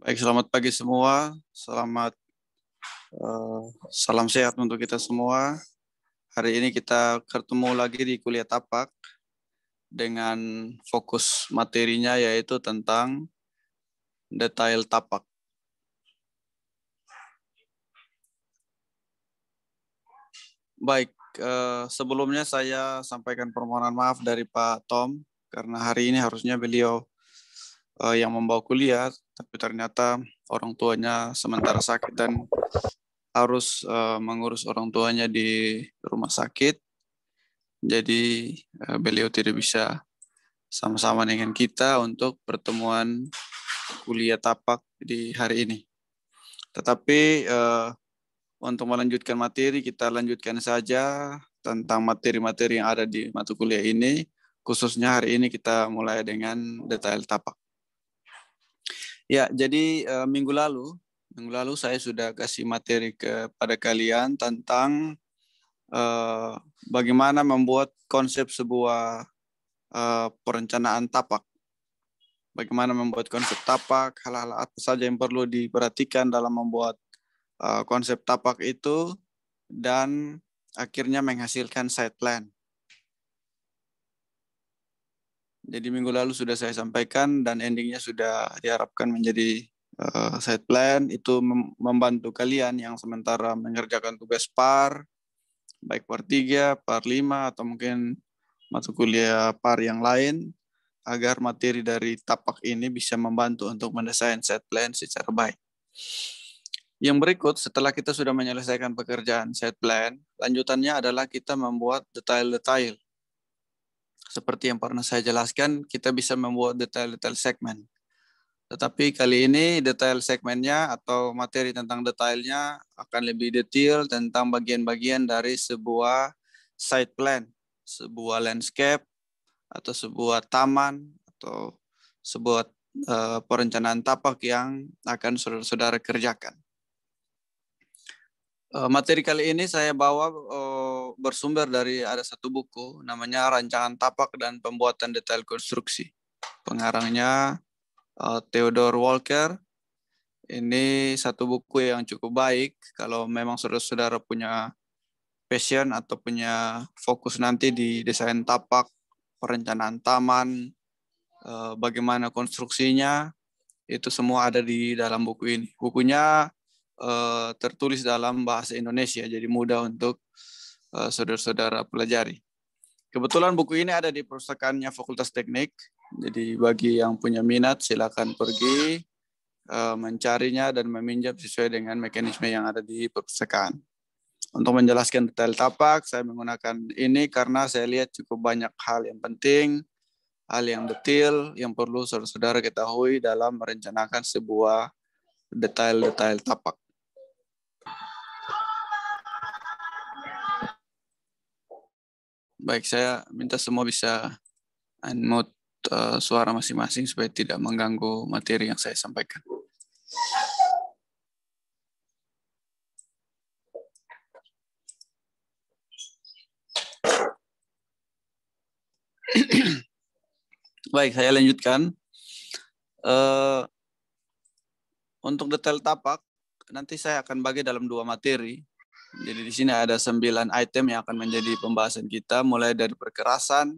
Baik, selamat pagi semua. Salam sehat untuk kita semua. Hari ini kita ketemu lagi di kuliah tapak dengan fokus materinya yaitu tentang detail tapak. Baik, sebelumnya saya sampaikan permohonan maaf dari Pak Tom karena hari ini harusnya beliau yang membawa kuliah, tapi ternyata orang tuanya sementara sakit dan harus mengurus orang tuanya di rumah sakit. Jadi beliau tidak bisa sama-sama dengan kita untuk pertemuan kuliah tapak di hari ini. Tetapi untuk melanjutkan materi, kita lanjutkan saja tentang materi-materi yang ada di mata kuliah ini. Khususnya hari ini kita mulai dengan detail tapak. Ya, jadi minggu lalu saya sudah kasih materi kepada kalian tentang bagaimana membuat konsep sebuah perencanaan tapak. Bagaimana membuat konsep tapak, hal-hal apa saja yang perlu diperhatikan dalam membuat konsep tapak itu, dan akhirnya menghasilkan site plan. Jadi minggu lalu sudah saya sampaikan dan endingnya sudah diharapkan menjadi site plan. Itu membantu kalian yang sementara mengerjakan tugas PAR, baik PAR 3, PAR 5, atau mungkin mata kuliah PAR yang lain, agar materi dari tapak ini bisa membantu untuk mendesain set plan secara baik. Yang berikut, setelah kita sudah menyelesaikan pekerjaan set plan, lanjutannya adalah kita membuat detail-detail. Seperti yang pernah saya jelaskan, kita bisa membuat detail-detail segmen. Tetapi kali ini detail segmennya atau materi tentang detailnya akan lebih detail tentang bagian-bagian dari sebuah site plan, sebuah landscape, atau sebuah taman, atau sebuah perencanaan tapak yang akan saudara-saudara kerjakan. Materi kali ini saya bawa bersumber dari ada satu buku namanya Rancangan Tapak dan Pembuatan Detail Konstruksi. Pengarangnya Theodore Walker. Ini satu buku yang cukup baik kalau memang saudara-saudara punya passion atau punya fokus nanti di desain tapak, perencanaan taman, bagaimana konstruksinya, itu semua ada di dalam buku ini. Bukunya tertulis dalam bahasa Indonesia, jadi mudah untuk saudara-saudara pelajari. Kebetulan buku ini ada di perpustakaannya Fakultas Teknik, jadi bagi yang punya minat silakan pergi mencarinya dan meminjam sesuai dengan mekanisme yang ada di perpustakaan. Untuk menjelaskan detail tapak, saya menggunakan ini karena saya lihat cukup banyak hal yang penting, hal yang detail yang perlu saudara-saudara ketahui dalam merencanakan sebuah detail-detail tapak. Baik, saya minta semua bisa unmute suara masing-masing supaya tidak mengganggu materi yang saya sampaikan. Baik, saya lanjutkan. Untuk detail tapak, nanti saya akan bagi dalam 2 materi. Jadi di sini ada 9 item yang akan menjadi pembahasan kita, mulai dari perkerasan,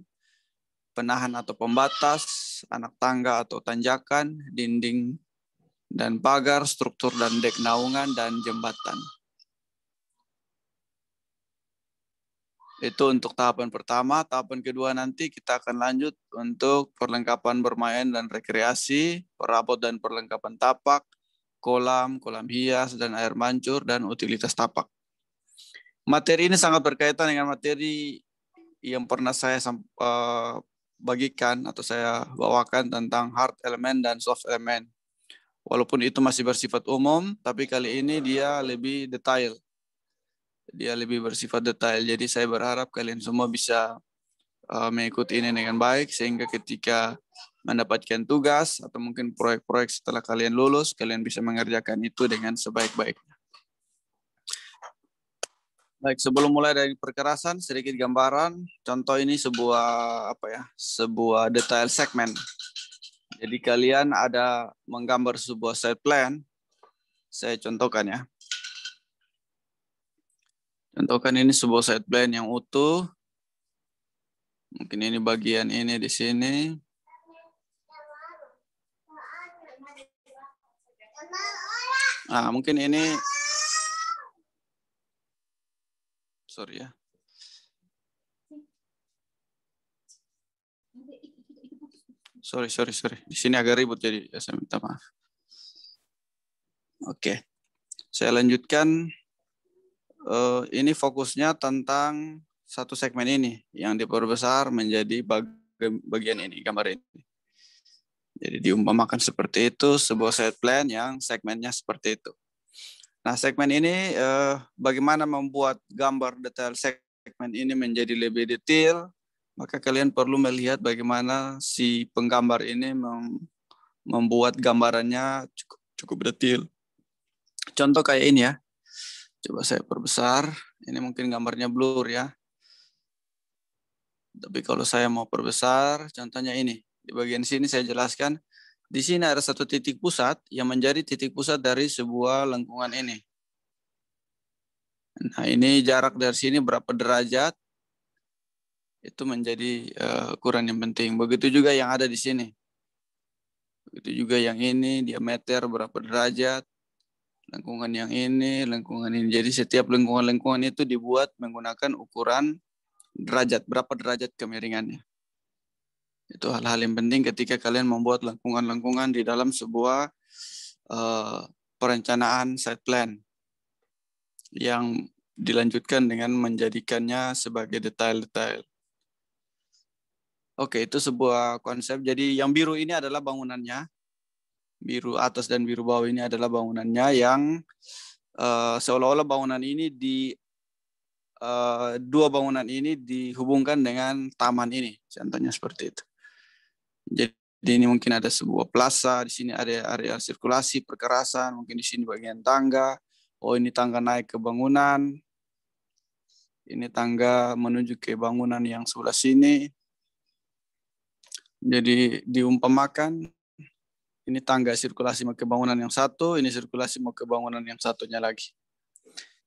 penahan atau pembatas, anak tangga atau tanjakan, dinding dan pagar, struktur dan dek naungan, dan jembatan. Itu untuk tahapan pertama. Tahapan kedua nanti kita akan lanjut untuk perlengkapan bermain dan rekreasi, perabot dan perlengkapan tapak, kolam, kolam hias, dan air mancur, dan utilitas tapak. Materi ini sangat berkaitan dengan materi yang pernah saya bagikan atau saya bawakan tentang hard element dan soft element. Walaupun itu masih bersifat umum, tapi kali ini dia lebih detail. Dia lebih bersifat detail. Jadi saya berharap kalian semua bisa mengikuti ini dengan baik, sehingga ketika mendapatkan tugas atau mungkin proyek-proyek setelah kalian lulus, kalian bisa mengerjakan itu dengan sebaik-baiknya. Baik, sebelum mulai dari perkerasan, sedikit gambaran. Contoh ini sebuah detail segmen. Jadi kalian ada menggambar sebuah site plan. Saya contohkan ya. Contohkan ini sebuah site plan yang utuh. Mungkin ini bagian ini di sini. Nah, mungkin ini. Sorry ya. Sorry. Di sini agak ribut jadi saya minta maaf. Oke. Saya lanjutkan. Ini fokusnya tentang satu segmen ini yang diperbesar menjadi bagian ini, gambar ini. Jadi diumpamakan seperti itu, sebuah site plan yang segmennya seperti itu. Nah, segmen ini bagaimana membuat gambar detail segmen ini menjadi lebih detail, maka kalian perlu melihat bagaimana si penggambar ini membuat gambarannya cukup detail. Contoh kayak ini ya. Coba saya perbesar. Ini mungkin gambarnya blur ya. Tapi kalau saya mau perbesar, contohnya ini. Di bagian sini saya jelaskan. Di sini ada satu titik pusat yang menjadi titik pusat dari sebuah lengkungan ini. Nah, ini jarak dari sini berapa derajat. Itu menjadi ukuran yang penting. Begitu juga yang ada di sini. Begitu juga yang ini, diameter berapa derajat. Lengkungan yang ini, lengkungan ini. Jadi setiap lengkungan-lengkungan itu dibuat menggunakan ukuran derajat, berapa derajat kemiringannya. Itu hal-hal yang penting ketika kalian membuat lengkungan-lengkungan di dalam sebuah perencanaan site plan yang dilanjutkan dengan menjadikannya sebagai detail-detail. Oke, itu sebuah konsep. Jadi yang biru ini adalah bangunannya. Biru atas dan biru bawah ini adalah bangunannya yang seolah-olah bangunan ini dua bangunan ini dihubungkan dengan taman ini. Contohnya seperti itu. Jadi ini mungkin ada sebuah plaza, di sini ada area sirkulasi, perkerasan, mungkin di sini bagian tangga. Oh, ini tangga naik ke bangunan. Ini tangga menuju ke bangunan yang sebelah sini. Jadi diumpamakan ini tangga sirkulasi mau ke bangunan yang satu, ini sirkulasi mau ke bangunan yang satunya lagi.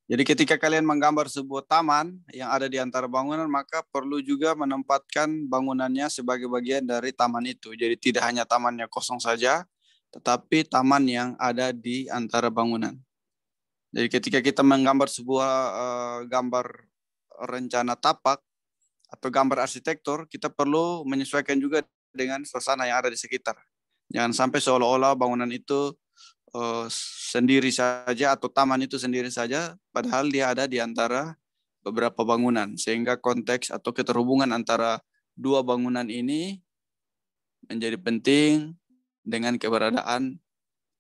Jadi ketika kalian menggambar sebuah taman yang ada di antara bangunan, maka perlu juga menempatkan bangunannya sebagai bagian dari taman itu. Jadi tidak hanya tamannya kosong saja, tetapi taman yang ada di antara bangunan. Jadi ketika kita menggambar sebuah gambar rencana tapak atau gambar arsitektur, kita perlu menyesuaikan juga dengan suasana yang ada di sekitar. Jangan sampai seolah-olah bangunan itu sendiri saja atau taman itu sendiri saja, padahal dia ada di antara beberapa bangunan. Sehingga konteks atau keterhubungan antara dua bangunan ini menjadi penting dengan keberadaan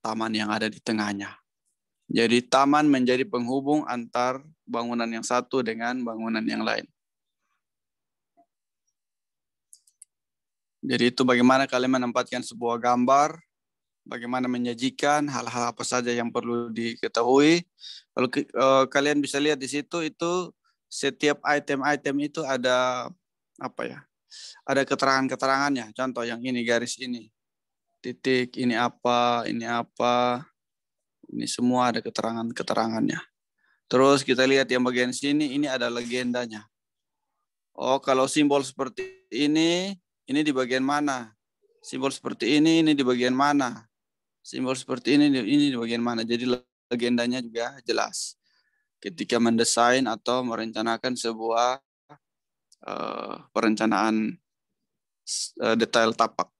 taman yang ada di tengahnya. Jadi taman menjadi penghubung antar bangunan yang satu dengan bangunan yang lain. Jadi itu bagaimana kalian menempatkan sebuah gambar, bagaimana menyajikan hal-hal apa saja yang perlu diketahui. Kalau kalian bisa lihat di situ, itu setiap item-item itu ada apa ya? Ada keterangan-keterangannya. Contoh yang ini, garis ini, titik, ini apa, ini semua ada keterangan-keterangannya. Terus kita lihat yang bagian sini, ini ada legendanya. Oh, kalau simbol seperti ini di bagian mana? Simbol seperti ini di bagian mana? Simbol seperti ini di bagian mana? Jadi legendanya juga jelas ketika mendesain atau merencanakan sebuah perencanaan detail tapak.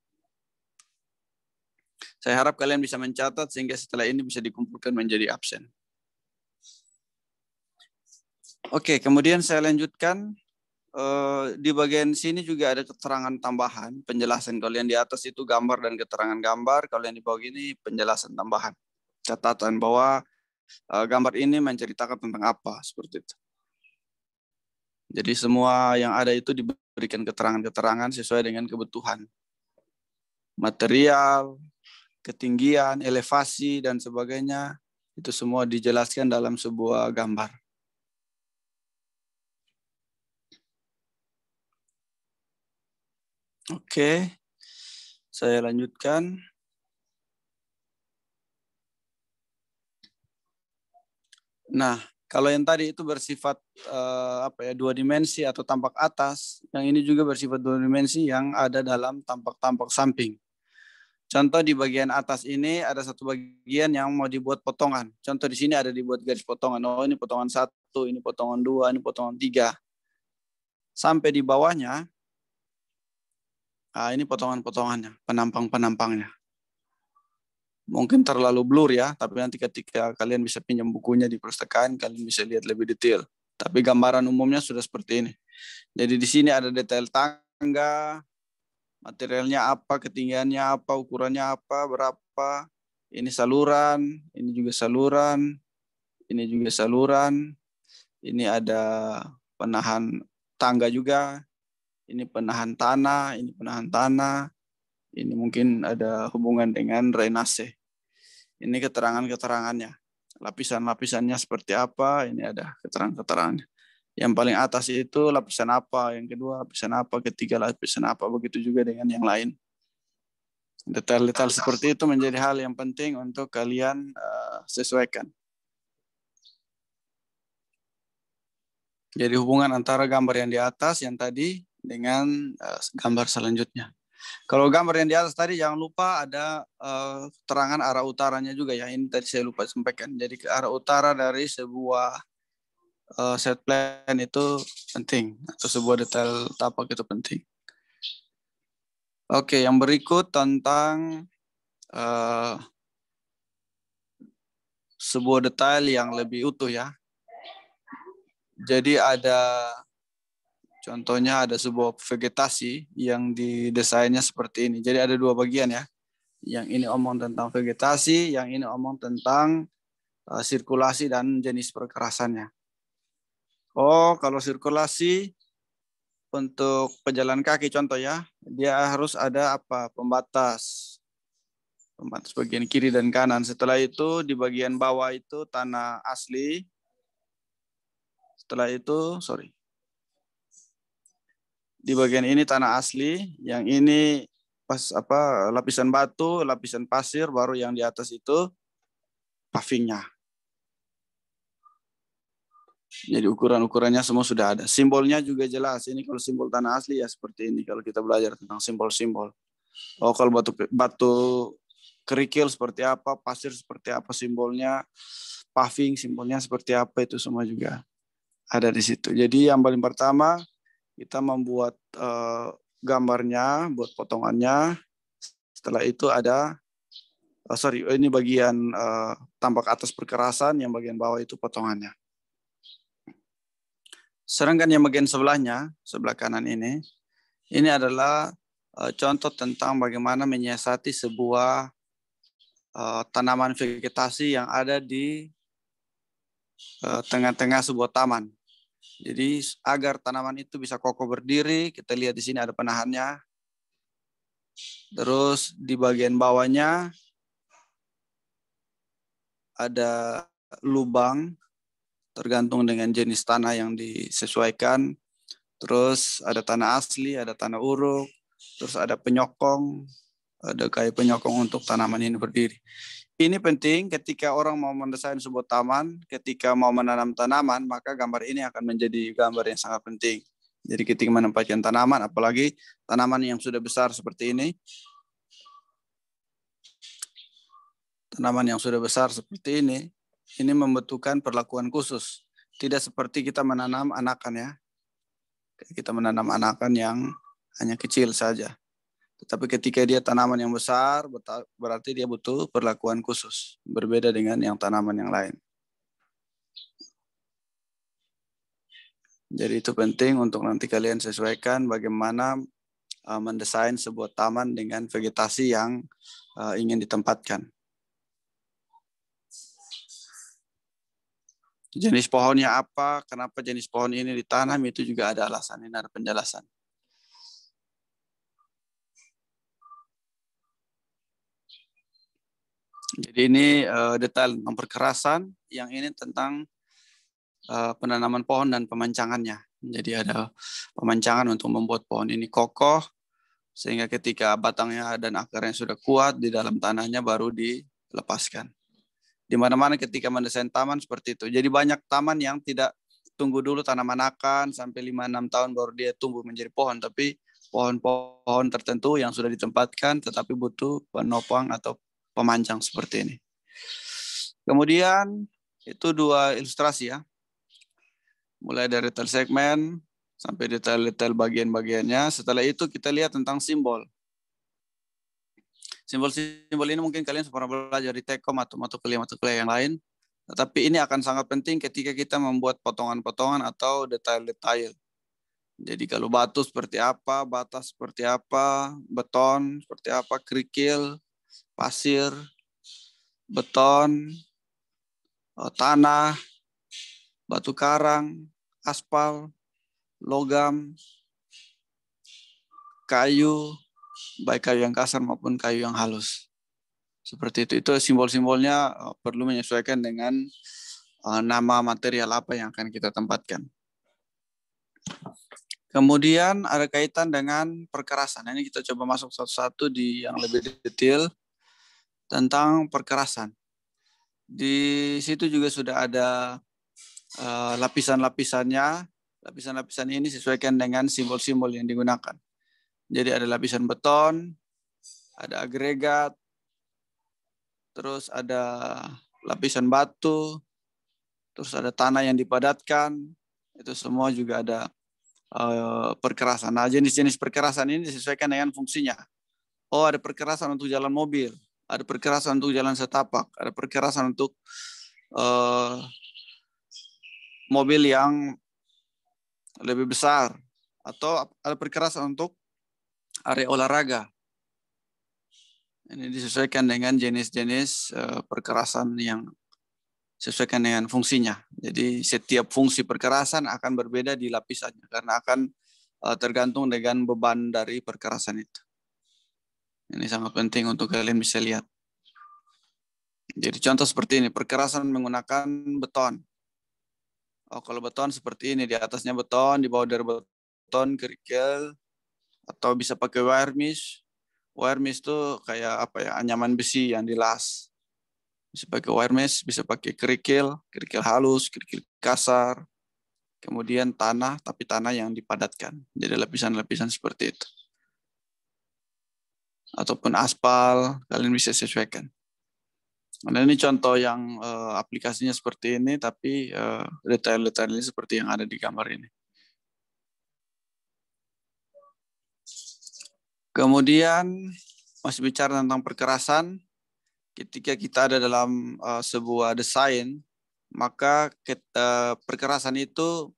Saya harap kalian bisa mencatat sehingga setelah ini bisa dikumpulkan menjadi absen. Oke, kemudian saya lanjutkan. Di bagian sini juga ada keterangan tambahan, penjelasan. Kalau yang di atas itu gambar dan keterangan gambar, kalau yang di bawah ini penjelasan tambahan. Catatan bahwa gambar ini menceritakan tentang apa, seperti itu. Jadi semua yang ada itu diberikan keterangan-keterangan sesuai dengan kebutuhan. Material, ketinggian, elevasi, dan sebagainya, itu semua dijelaskan dalam sebuah gambar. Oke. Saya lanjutkan. Nah, kalau yang tadi itu bersifat dua dimensi atau tampak atas, yang ini juga bersifat dua dimensi yang ada dalam tampak-tampak samping. Contoh di bagian atas ini ada satu bagian yang mau dibuat potongan. Contoh di sini ada dibuat garis potongan. Oh, ini potongan 1, ini potongan 2, ini potongan 3. Sampai di bawahnya, ini potongan-potongannya, penampang-penampangnya. Mungkin terlalu blur ya, tapi nanti ketika kalian bisa pinjam bukunya di perpustakaan, kalian bisa lihat lebih detail. Tapi gambaran umumnya sudah seperti ini. Jadi di sini ada detail tangga, materialnya apa, ketinggiannya apa, ukurannya apa, berapa. Ini saluran, ini juga saluran, ini juga saluran. Ini ada penahan tangga juga. Ini penahan tanah, ini penahan tanah. Ini mungkin ada hubungan dengan drainase. Ini keterangan-keterangannya. Lapisan-lapisannya seperti apa, ini ada keterangan-keterangannya. Yang paling atas itu lapisan apa, yang kedua lapisan apa, ketiga lapisan apa, begitu juga dengan yang lain. Detail-detail seperti itu menjadi hal yang penting untuk kalian sesuaikan. Jadi hubungan antara gambar yang di atas yang tadi dengan gambar selanjutnya. Kalau gambar yang di atas tadi jangan lupa ada keterangan arah utaranya juga ya. Ini tadi saya lupa sampaikan. Jadi ke arah utara dari sebuah set plan itu penting, atau sebuah detail tapak itu penting. Oke, yang berikut tentang sebuah detail yang lebih utuh ya. Jadi contohnya ada sebuah vegetasi yang didesainnya seperti ini. Jadi ada dua bagian ya. Yang ini omong tentang vegetasi, yang ini omong tentang sirkulasi dan jenis perkerasannya. Oh, kalau sirkulasi untuk pejalan kaki contoh ya, dia harus ada apa? Pembatas bagian kiri dan kanan. Setelah itu di bagian bawah itu tanah asli. Setelah itu, di bagian ini tanah asli, yang ini lapisan batu, lapisan pasir, baru yang di atas itu pavingnya. Jadi ukuran-ukurannya semua sudah ada. Simbolnya juga jelas. Ini kalau simbol tanah asli ya seperti ini. Kalau kita belajar tentang simbol-simbol. Oh, kalau batu kerikil seperti apa, pasir seperti apa simbolnya, paving simbolnya seperti apa, itu semua juga ada di situ. Jadi yang paling pertama kita membuat gambarnya, buat potongannya. Setelah itu ada ini bagian tampak atas perkerasan, yang bagian bawah itu potongannya. Sedangkan yang bagian sebelahnya, sebelah kanan ini adalah contoh tentang bagaimana menyiasati sebuah tanaman vegetasi yang ada di tengah-tengah sebuah taman. Jadi agar tanaman itu bisa kokoh berdiri, kita lihat di sini ada penahannya. Terus di bagian bawahnya ada lubang, tergantung dengan jenis tanah yang disesuaikan. Terus ada tanah asli, ada tanah uruk, terus ada penyokong, ada kayu penyokong untuk tanaman ini berdiri. Ini penting ketika orang mau mendesain sebuah taman, ketika mau menanam tanaman, maka gambar ini akan menjadi gambar yang sangat penting. Jadi ketika menempatkan tanaman, apalagi tanaman yang sudah besar seperti ini, ini membutuhkan perlakuan khusus. Tidak seperti kita menanam anakan ya. Kita menanam anakan yang hanya kecil saja. Tetapi ketika dia tanaman yang besar, berarti dia butuh perlakuan khusus. Berbeda dengan yang tanaman yang lain. Jadi itu penting untuk nanti kalian sesuaikan bagaimana mendesain sebuah taman dengan vegetasi yang ingin ditempatkan. Jenis pohonnya apa, kenapa jenis pohon ini ditanam, itu juga ada alasan, ini ada penjelasan. Jadi ini detail tentang perkerasan, yang ini tentang penanaman pohon dan pemancangannya. Jadi ada pemancangan untuk membuat pohon ini kokoh, Sehingga ketika batangnya dan akarnya sudah kuat di dalam tanahnya baru dilepaskan. Di mana-mana ketika mendesain taman seperti itu. Jadi banyak taman yang tidak tunggu dulu tanaman akan sampai 5-6 tahun baru dia tumbuh menjadi pohon. Tapi pohon-pohon tertentu yang sudah ditempatkan tetapi butuh penopang atau pemanjang seperti ini. Kemudian itu 2 ilustrasi ya. Mulai dari detail segmen sampai detail-detail bagian-bagiannya. Setelah itu kita lihat tentang simbol. Simbol-simbol ini mungkin kalian pernah belajar di Tekom atau mata kuliah yang lain. Tetapi ini akan sangat penting ketika kita membuat potongan-potongan atau detail-detail. Jadi kalau batu seperti apa, bata seperti apa, beton seperti apa, kerikil, pasir, beton, tanah, batu karang, aspal, logam, kayu, baik kayu yang kasar maupun kayu yang halus. Seperti itu. Itu simbol-simbolnya perlu menyesuaikan dengan nama material apa yang akan kita tempatkan. Kemudian ada kaitan dengan perkerasan. Ini kita coba masuk satu-satu di yang lebih detail tentang perkerasan. Di situ juga sudah ada lapisan-lapisannya. Lapisan-lapisan ini sesuaikan dengan simbol-simbol yang digunakan. Jadi ada lapisan beton, ada agregat, terus ada lapisan batu, terus ada tanah yang dipadatkan. Itu semua juga ada perkerasan. Nah, jenis-jenis perkerasan ini disesuaikan dengan fungsinya. Oh, ada perkerasan untuk jalan mobil, ada perkerasan untuk jalan setapak, ada perkerasan untuk mobil yang lebih besar, atau ada perkerasan untuk area olahraga. Ini disesuaikan dengan jenis-jenis perkerasan yang sesuaikan dengan fungsinya. Jadi setiap fungsi perkerasan akan berbeda di lapisannya karena akan tergantung dengan beban dari perkerasan itu. Ini sangat penting untuk kalian bisa lihat. Jadi contoh seperti ini, perkerasan menggunakan beton. Oh, kalau beton seperti ini, di atasnya beton, di bawah dari beton kerikil, atau bisa pakai wire mesh. Wire mesh itu kayak apa ya, anyaman besi yang dilas. Bisa pakai wire mesh, bisa pakai kerikil, kerikil halus, kerikil kasar, kemudian tanah, tapi tanah yang dipadatkan. Jadi lapisan-lapisan seperti itu. Ataupun aspal, kalian bisa sesuaikan. Nah, ini contoh yang aplikasinya seperti ini, tapi detail-detailnya seperti yang ada di gambar ini. Kemudian masih bicara tentang perkerasan. Ketika kita ada dalam sebuah desain, maka perkerasan itu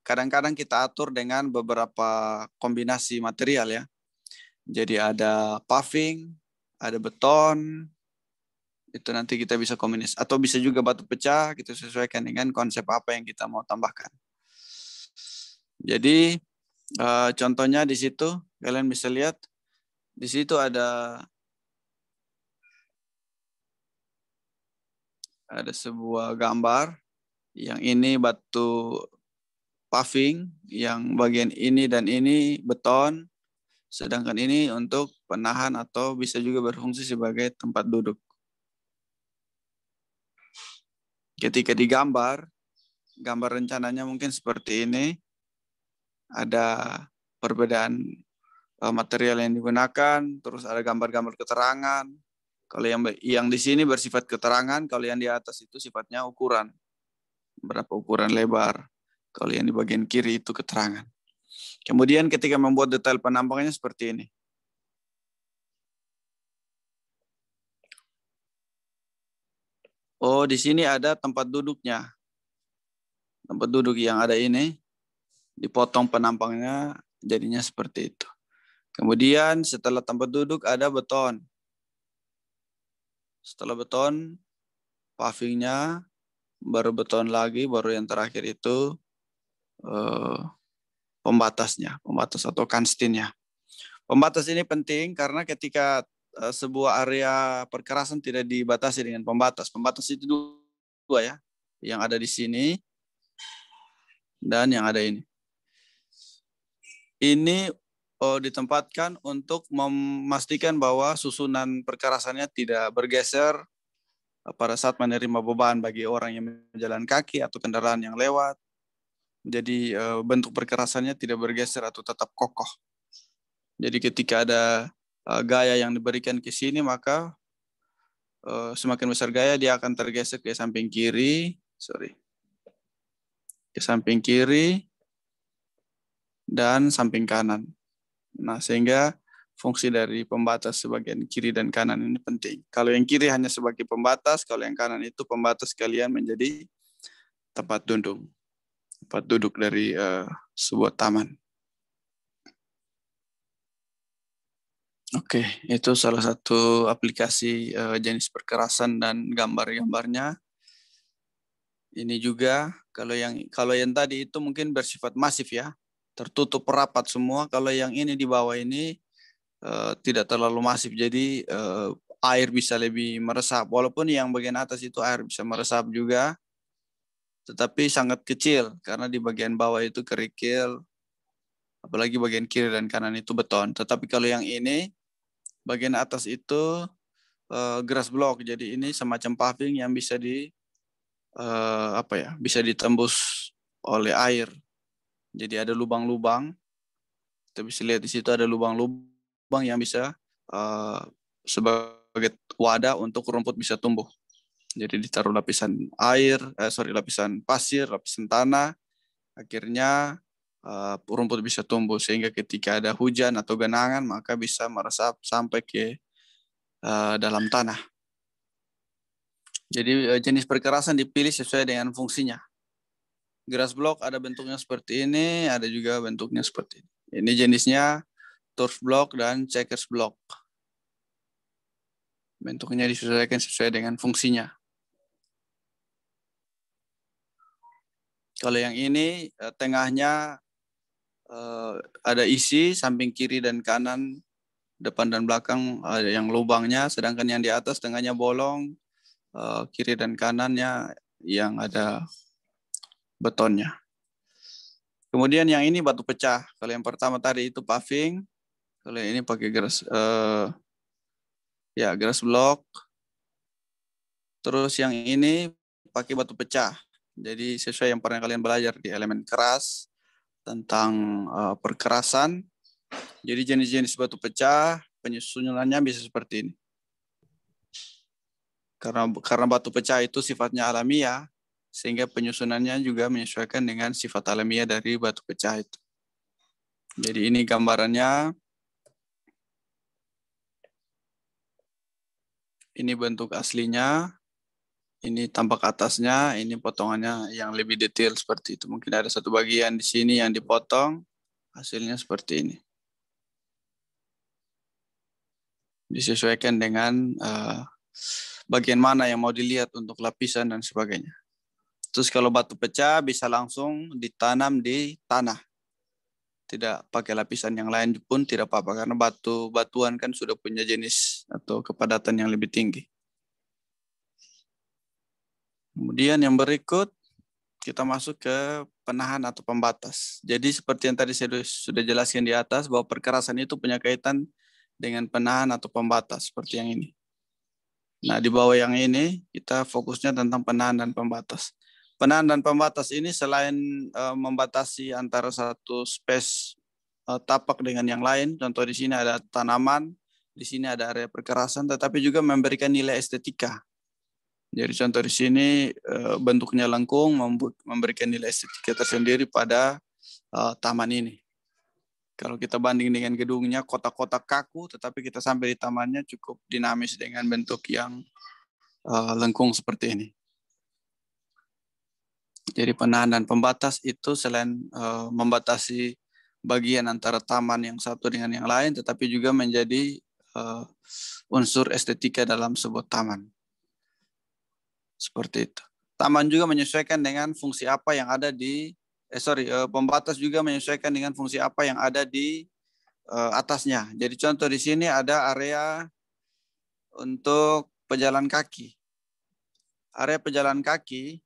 kadang-kadang kita atur dengan beberapa kombinasi material ya. Jadi ada paving, ada beton, itu nanti kita bisa kombinasi. Atau bisa juga batu pecah, kita sesuaikan dengan konsep apa yang kita mau tambahkan. Jadi contohnya di situ, kalian bisa lihat, di situ ada sebuah gambar, yang ini batu paving, yang bagian ini dan ini beton, sedangkan ini untuk penahan atau bisa juga berfungsi sebagai tempat duduk. Ketika digambar, gambar rencananya mungkin seperti ini, ada perbedaan material yang digunakan, terus ada gambar-gambar keterangan. Kalau yang di sini bersifat keterangan, kalau yang di atas itu sifatnya ukuran. Berapa ukuran lebar. Kalau yang di bagian kiri itu keterangan. Kemudian ketika membuat detail penampakannya seperti ini. Oh, di sini ada tempat duduknya. Tempat duduk yang ada ini, dipotong penampangnya, jadinya seperti itu. Kemudian setelah tempat duduk ada beton. Setelah beton, pavingnya, baru beton lagi, baru yang terakhir itu pembatasnya, pembatas atau kanstinnya. Pembatas ini penting karena ketika sebuah area perkerasan tidak dibatasi dengan pembatas. Pembatas itu dua ya, yang ada di sini dan yang ada ini. Ini ditempatkan untuk memastikan bahwa susunan perkerasannya tidak bergeser pada saat menerima beban bagi orang yang berjalan kaki atau kendaraan yang lewat. Jadi bentuk perkerasannya tidak bergeser atau tetap kokoh. Jadi ketika ada gaya yang diberikan ke sini, maka semakin besar gaya dia akan tergeser ke samping kiri, ke samping kiri dan samping kanan. Nah, sehingga fungsi dari pembatas sebagian kiri dan kanan ini penting. Kalau yang kiri hanya sebagai pembatas, kalau yang kanan itu pembatas kalian menjadi tempat duduk dari sebuah taman. Oke, itu salah satu aplikasi jenis perkerasan dan gambar-gambarnya. Ini juga kalau yang tadi itu mungkin bersifat masif ya, tertutup rapat semua. Kalau yang ini di bawah ini tidak terlalu masif, jadi air bisa lebih meresap. Walaupun yang bagian atas itu air bisa meresap juga, tetapi sangat kecil karena di bagian bawah itu kerikil, apalagi bagian kiri dan kanan itu beton. Tetapi kalau yang ini bagian atas itu grass block, jadi ini semacam paving yang bisa bisa ditembus oleh air. Jadi ada lubang-lubang. Kita bisa lihat di situ ada lubang-lubang yang bisa sebagai wadah untuk rumput bisa tumbuh. Jadi ditaruh lapisan lapisan pasir, lapisan tanah, akhirnya rumput bisa tumbuh sehingga ketika ada hujan atau genangan maka bisa meresap sampai ke dalam tanah. Jadi jenis perkerasan dipilih sesuai dengan fungsinya. Grass block ada bentuknya seperti ini, ada juga bentuknya seperti ini. Ini jenisnya turf block dan checkers block. Bentuknya disesuaikan sesuai dengan fungsinya. Kalau yang ini tengahnya ada isi, samping kiri dan kanan, depan dan belakang ada yang lubangnya, sedangkan yang di atas tengahnya bolong, kiri dan kanannya yang ada betonnya. Kemudian yang ini batu pecah. Kalau yang pertama tadi itu paving, kalau yang ini pakai grass block. Terus yang ini pakai batu pecah. Jadi sesuai yang pernah kalian belajar di elemen keras tentang perkerasan. Jadi jenis-jenis batu pecah penyusunannya bisa seperti ini. Karena batu pecah itu sifatnya alamiah, sehingga penyusunannya juga menyesuaikan dengan sifat alamiah dari batu pecah itu. Jadi ini gambarannya. Ini bentuk aslinya. Ini tampak atasnya, ini potongannya yang lebih detail seperti itu. Mungkin ada satu bagian di sini yang dipotong, hasilnya seperti ini. Disesuaikan dengan bagian mana yang mau dilihat untuk lapisan dan sebagainya. Terus kalau batu pecah bisa langsung ditanam di tanah. Tidak pakai lapisan yang lain pun tidak apa-apa, karena batuan kan sudah punya jenis atau kepadatan yang lebih tinggi. Kemudian yang berikut, kita masuk ke penahan atau pembatas. Jadi seperti yang tadi saya sudah jelaskan di atas, bahwa perkerasan itu punya kaitan dengan penahan atau pembatas, seperti yang ini. Nah, di bawah yang ini, kita fokusnya tentang penahan dan pembatas. Penahan dan pembatas ini selain membatasi antara satu space tapak dengan yang lain, contoh di sini ada tanaman, di sini ada area perkerasan, tetapi juga memberikan nilai estetika. Jadi contoh di sini bentuknya lengkung, memberikan nilai estetika tersendiri pada taman ini. Kalau kita banding dengan gedungnya kotak-kotak kaku, tetapi kita sampai di tamannya cukup dinamis dengan bentuk yang lengkung seperti ini. Jadi penahan dan pembatas itu selain membatasi bagian antara taman yang satu dengan yang lain, tetapi juga menjadi unsur estetika dalam sebuah taman. Seperti itu. Taman juga menyesuaikan dengan fungsi apa yang ada pembatas juga menyesuaikan dengan fungsi apa yang ada di atasnya. Jadi contoh di sini ada area untuk pejalan kaki. Area pejalan kaki,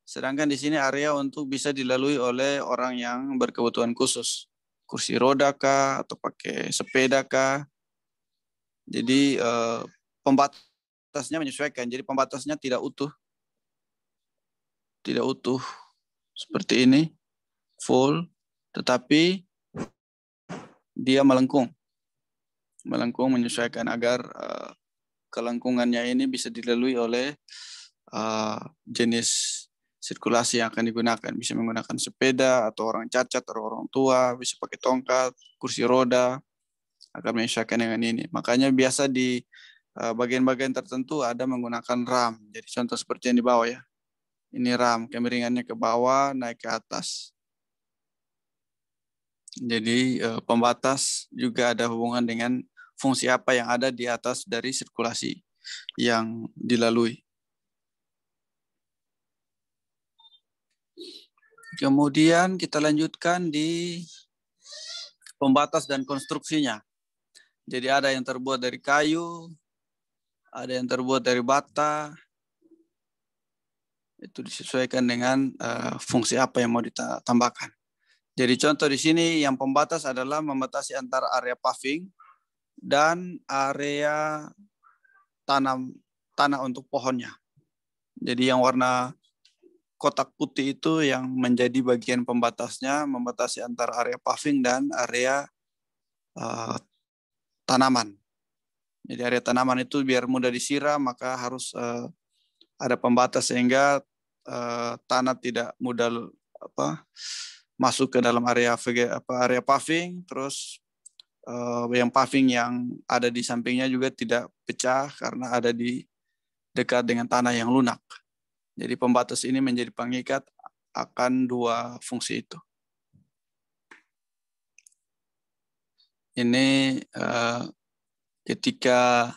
sedangkan di sini area untuk bisa dilalui oleh orang yang berkebutuhan khusus. kursi roda kah, atau pakai sepeda kah. Jadi pembatasnya menyesuaikan. Jadi pembatasnya tidak utuh seperti ini, full, tetapi dia melengkung menyesuaikan agar kelengkungannya ini bisa dilalui oleh jenis sirkulasi yang akan digunakan. Bisa menggunakan sepeda, atau orang cacat, atau orang tua, bisa pakai tongkat, kursi roda, agar menyesuaikan dengan ini. Makanya biasa di bagian-bagian tertentu ada menggunakan ram. Jadi contoh seperti yang di bawah ya. Ini ram, kemiringannya ke bawah, naik ke atas. Jadi pembatas juga ada hubungan dengan fungsi apa yang ada di atas dari sirkulasi yang dilalui. Kemudian kita lanjutkan di pembatas dan konstruksinya. Jadi ada yang terbuat dari kayu, ada yang terbuat dari bata. Itu disesuaikan dengan fungsi apa yang mau ditambahkan. Jadi contoh di sini yang pembatas adalah membatasi antara area paving dan area tanah untuk pohonnya. Jadi yang warna kotak putih itu yang menjadi bagian pembatasnya, membatasi antara area paving dan area tanaman. Jadi area tanaman itu biar mudah disiram, maka harus ada pembatas sehingga tanah tidak mudah masuk ke dalam area paving. Terus yang paving yang ada di sampingnya juga tidak pecah karena ada di dekat dengan tanah yang lunak. Jadi pembatas ini menjadi pengikat akan dua fungsi itu. Ini ketika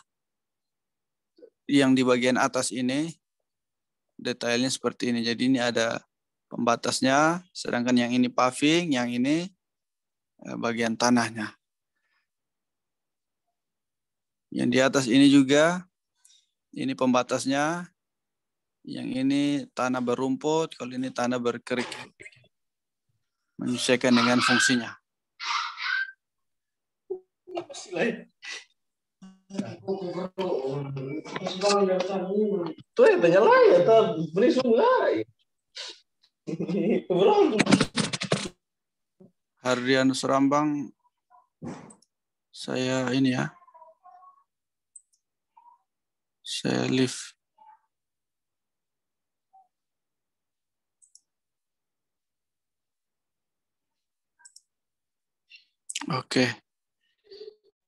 yang di bagian atas ini detailnya seperti ini. Jadi ini ada pembatasnya, sedangkan yang ini paving, yang ini bagian tanahnya. Yang di atas ini juga, ini pembatasnya. Yang ini tanah berumput, kalau ini tanah berkerikil. Menyesuaikan dengan fungsinya. Tu tanya lah ya, beri sungai. Hardianus Rambang, saya ini ya, saya live. Oke.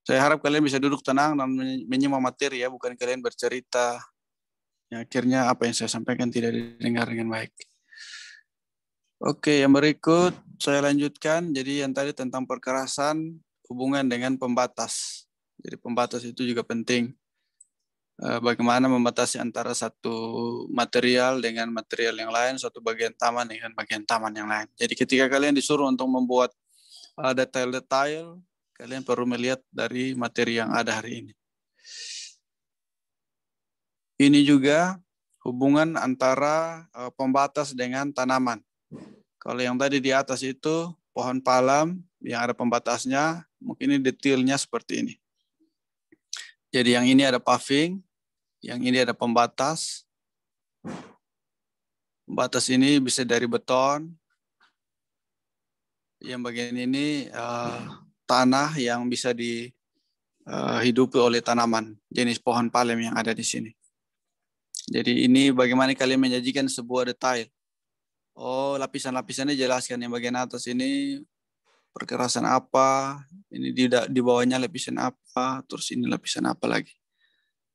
Saya harap kalian bisa duduk tenang dan menyimak materi ya, bukan kalian bercerita. Ya, akhirnya apa yang saya sampaikan tidak didengar dengan baik. Oke, yang berikut saya lanjutkan. Jadi yang tadi tentang perkerasan hubungan dengan pembatas. Jadi pembatas itu juga penting. Bagaimana membatasi antara satu material dengan material yang lain, satu bagian taman dengan bagian taman yang lain. Jadi ketika kalian disuruh untuk membuat detail-detail, kalian perlu melihat dari materi yang ada hari ini. Ini juga hubungan antara pembatas dengan tanaman. Kalau yang tadi di atas itu pohon palam yang ada pembatasnya, mungkin ini detailnya seperti ini. Jadi yang ini ada paving, yang ini ada pembatas. Pembatas ini bisa dari beton. Yang bagian ini tanah yang bisa dihidupi oleh tanaman jenis pohon palem yang ada di sini. Jadi ini bagaimana kalian menyajikan sebuah detail. Oh, lapisan-lapisannya jelaskan. Yang bagian atas ini perkerasan apa, ini di bawahnya lapisan apa, terus ini lapisan apa lagi.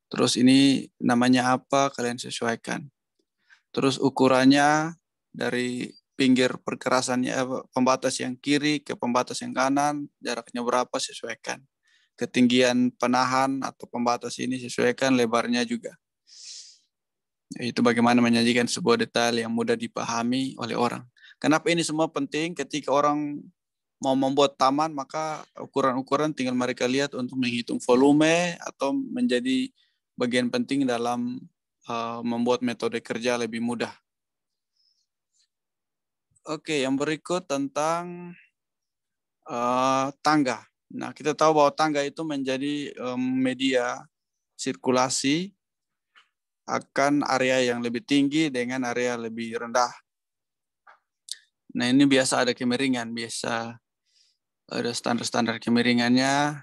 Terus ini namanya apa, kalian sesuaikan. Terus ukurannya dari pinggir perkerasannya, pembatas yang kiri ke pembatas yang kanan, jaraknya berapa, sesuaikan. Ketinggian penahan atau pembatas ini sesuaikan, lebarnya juga. Itu bagaimana menyajikan sebuah detail yang mudah dipahami oleh orang. Kenapa ini semua penting? Ketika orang mau membuat taman, maka ukuran-ukuran tinggal mereka lihat untuk menghitung volume atau menjadi bagian penting dalam membuat metode kerja lebih mudah. Oke, yang berikut tentang tangga. Nah, kita tahu bahwa tangga itu menjadi media sirkulasi akan area yang lebih tinggi dengan area lebih rendah. Nah, ini biasa ada kemiringan, biasa ada standar-standar kemiringannya,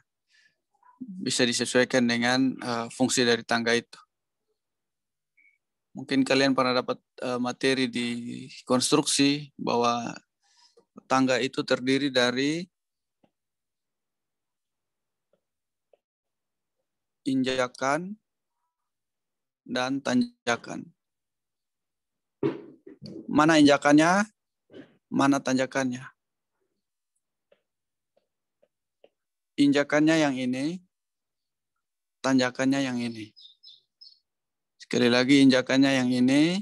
bisa disesuaikan dengan fungsi dari tangga itu. Mungkin kalian pernah dapat materi di konstruksi bahwa tangga itu terdiri dari injakan dan tanjakan. Mana injakannya, mana tanjakannya. Injakannya yang ini, tanjakannya yang ini. Sekali lagi, injakannya yang ini,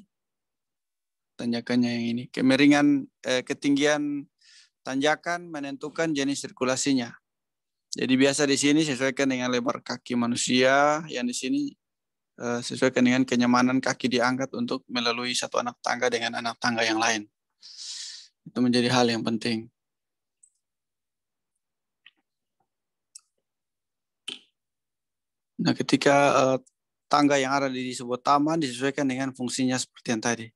tanjakannya yang ini. Kemiringan, ketinggian tanjakan menentukan jenis sirkulasinya. Jadi biasa di sini sesuaikan dengan lebar kaki manusia, yang di sini sesuaikan dengan kenyamanan kaki diangkat untuk melalui satu anak tangga dengan anak tangga yang lain. Itu menjadi hal yang penting. Nah, ketika tangga yang ada di sebuah taman disesuaikan dengan fungsinya seperti yang tadi.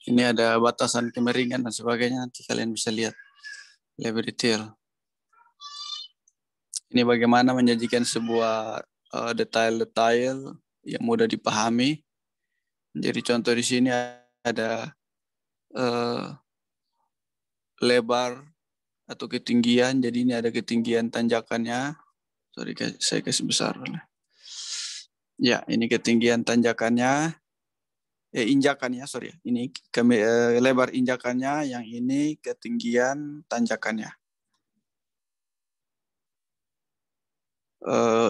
Ini ada batasan kemiringan dan sebagainya, nanti kalian bisa lihat lebih detail. Ini bagaimana menyajikan sebuah detail-detail yang mudah dipahami. Jadi contoh di sini ada lebar atau ketinggian. Jadi ini ada ketinggian tanjakannya. Sorry, saya kasih besar. Ya, ini ketinggian tanjakannya. Injakannya, sorry. Ini lebar injakannya, yang ini ketinggian tanjakannya.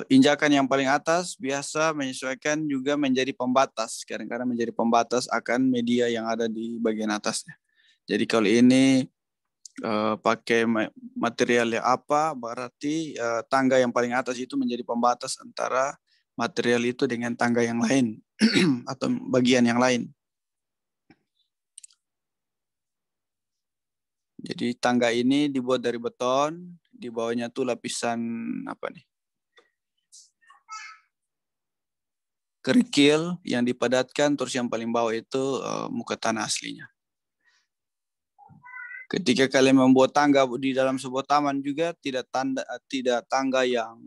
Injakan yang paling atas biasa menyesuaikan juga menjadi pembatas. Kadang-kadang menjadi pembatas akan media yang ada di bagian atasnya. Jadi kalau ini pakai material yang apa, berarti tangga yang paling atas itu menjadi pembatas antara material itu dengan tangga yang lain atau bagian yang lain. Jadi tangga ini dibuat dari beton, di bawahnya tuh lapisan apa nih? Kerikil yang dipadatkan, terus yang paling bawah itu muka tanah aslinya. Ketika kalian membuat tangga di dalam sebuah taman juga tidak tangga yang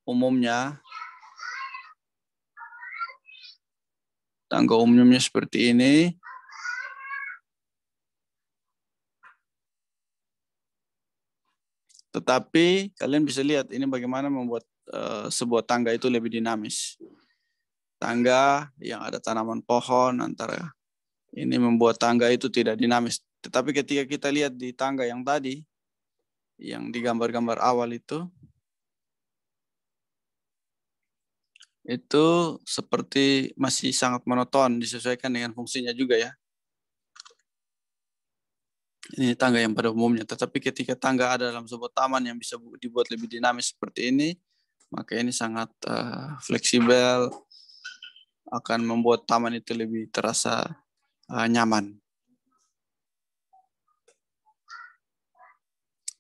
umumnya. Tangga umumnya seperti ini. Tetapi kalian bisa lihat ini bagaimana membuat sebuah tangga itu lebih dinamis. Tangga yang ada tanaman pohon antara ini membuat tangga itu tidak dinamis. Tetapi ketika kita lihat di tangga yang tadi, yang di gambar-gambar awal itu seperti masih sangat monoton, disesuaikan dengan fungsinya juga ya. Ini tangga yang pada umumnya. Tetapi ketika tangga ada dalam sebuah taman yang bisa dibuat lebih dinamis seperti ini, maka ini sangat fleksibel, akan membuat taman itu lebih terasa nyaman.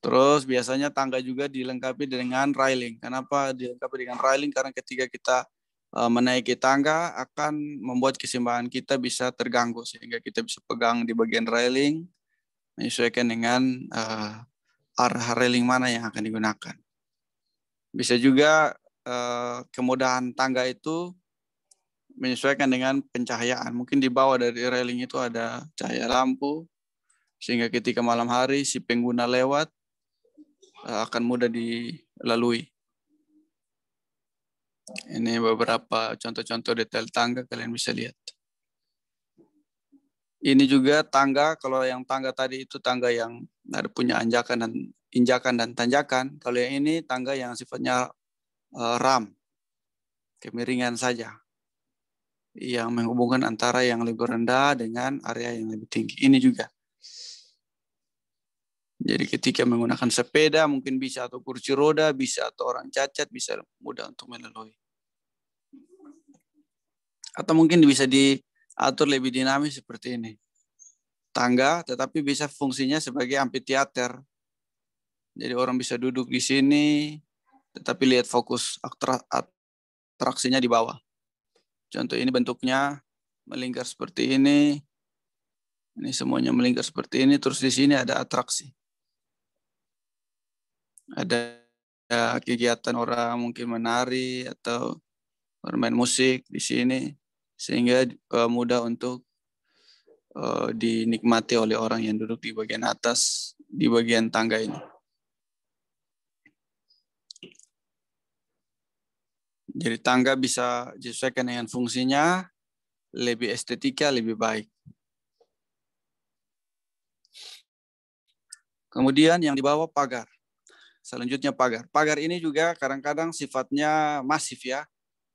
Terus biasanya tangga juga dilengkapi dengan railing. Kenapa dilengkapi dengan railing? Karena ketika kita menaiki tangga akan membuat keseimbangan kita bisa terganggu, sehingga kita bisa pegang di bagian railing, menyesuaikan dengan arah railing mana yang akan digunakan. Bisa juga kemudahan tangga itu menyesuaikan dengan pencahayaan. Mungkin di bawah dari railing itu ada cahaya lampu, sehingga ketika malam hari si pengguna lewat akan mudah dilalui. Ini beberapa contoh-contoh detail tangga, kalian bisa lihat. Ini juga tangga, kalau yang tangga tadi itu tangga yang ada punya injakan dan tanjakan. Kalau yang ini tangga yang sifatnya ram, kemiringan saja, yang menghubungkan antara yang lebih rendah dengan area yang lebih tinggi. Ini juga. Jadi ketika menggunakan sepeda mungkin bisa, atau kursi roda bisa, atau orang cacat bisa mudah untuk melalui. Atau mungkin bisa diatur lebih dinamis seperti ini. tangga, tetapi bisa fungsinya sebagai amphitheater. Jadi orang bisa duduk di sini, tetapi lihat fokus atraksinya di bawah. Contoh ini bentuknya melingkar seperti ini. Ini semuanya melingkar seperti ini. Terus di sini ada atraksi. Ada kegiatan orang mungkin menari atau bermain musik di sini. Sehingga mudah untuk dinikmati oleh orang yang duduk di bagian atas, di bagian tangga ini. Jadi tangga bisa disesuaikan dengan fungsinya, lebih estetika, lebih baik. Kemudian yang di bawah pagar. Selanjutnya pagar. Pagar ini juga kadang-kadang sifatnya masif ya.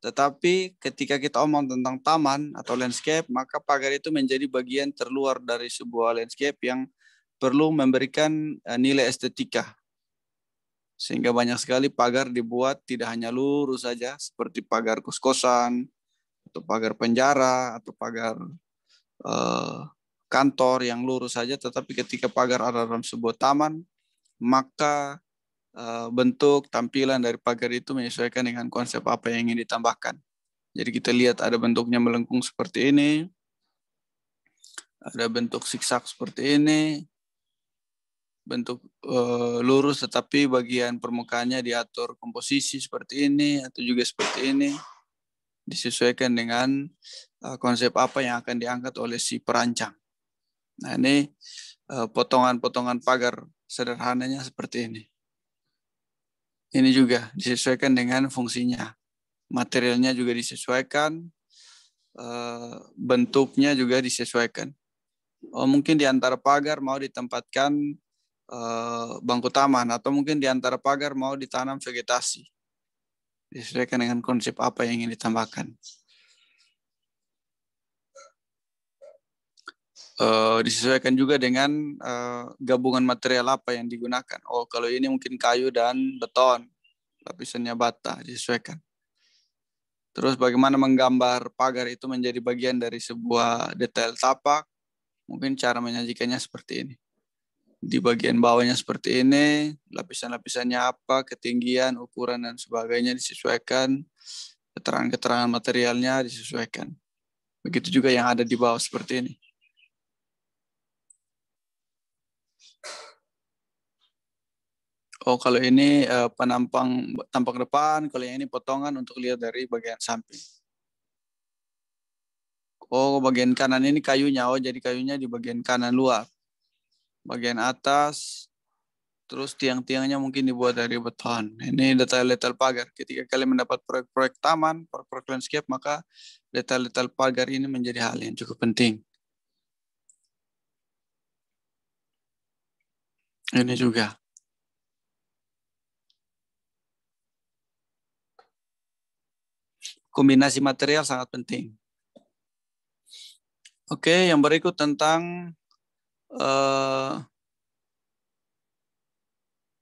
Tetapi ketika kita omong tentang taman atau landscape, maka pagar itu menjadi bagian terluar dari sebuah landscape yang perlu memberikan nilai estetika. Sehingga banyak sekali pagar dibuat tidak hanya lurus saja, seperti pagar kos-kosan, atau pagar penjara, atau pagar kantor yang lurus saja, tetapi ketika pagar ada dalam sebuah taman, maka bentuk tampilan dari pagar itu menyesuaikan dengan konsep apa yang ingin ditambahkan. Jadi kita lihat ada bentuknya melengkung seperti ini, ada bentuk siksak seperti ini, bentuk lurus tetapi bagian permukaannya diatur komposisi seperti ini atau juga seperti ini, disesuaikan dengan konsep apa yang akan diangkat oleh si perancang. Nah ini potongan-potongan pagar sederhananya seperti ini. Ini juga disesuaikan dengan fungsinya. Materialnya juga disesuaikan, bentuknya juga disesuaikan. Mungkin di antara pagar mau ditempatkan bangku taman, atau mungkin di antara pagar mau ditanam vegetasi. Disesuaikan dengan konsep apa yang ingin ditambahkan. Disesuaikan juga dengan gabungan material apa yang digunakan. Kalau ini mungkin kayu dan beton, lapisannya bata, disesuaikan. Terus bagaimana menggambar pagar itu menjadi bagian dari sebuah detail tapak, mungkin cara menyajikannya seperti ini. Di bagian bawahnya seperti ini, lapisan-lapisannya apa, ketinggian, ukuran, dan sebagainya disesuaikan, keterangan-keterangan materialnya disesuaikan. Begitu juga yang ada di bawah seperti ini. Kalau ini penampang tampak depan, kalau yang ini potongan untuk lihat dari bagian samping. Bagian kanan ini kayunya. Jadi kayunya di bagian kanan luar. Bagian atas, terus tiang-tiangnya mungkin dibuat dari beton. Ini detail-detail pagar. Ketika kalian mendapat proyek-proyek taman, proyek landscape, maka detail-detail pagar ini menjadi hal yang cukup penting. Ini juga. Kombinasi material sangat penting. Oke, yang berikut tentang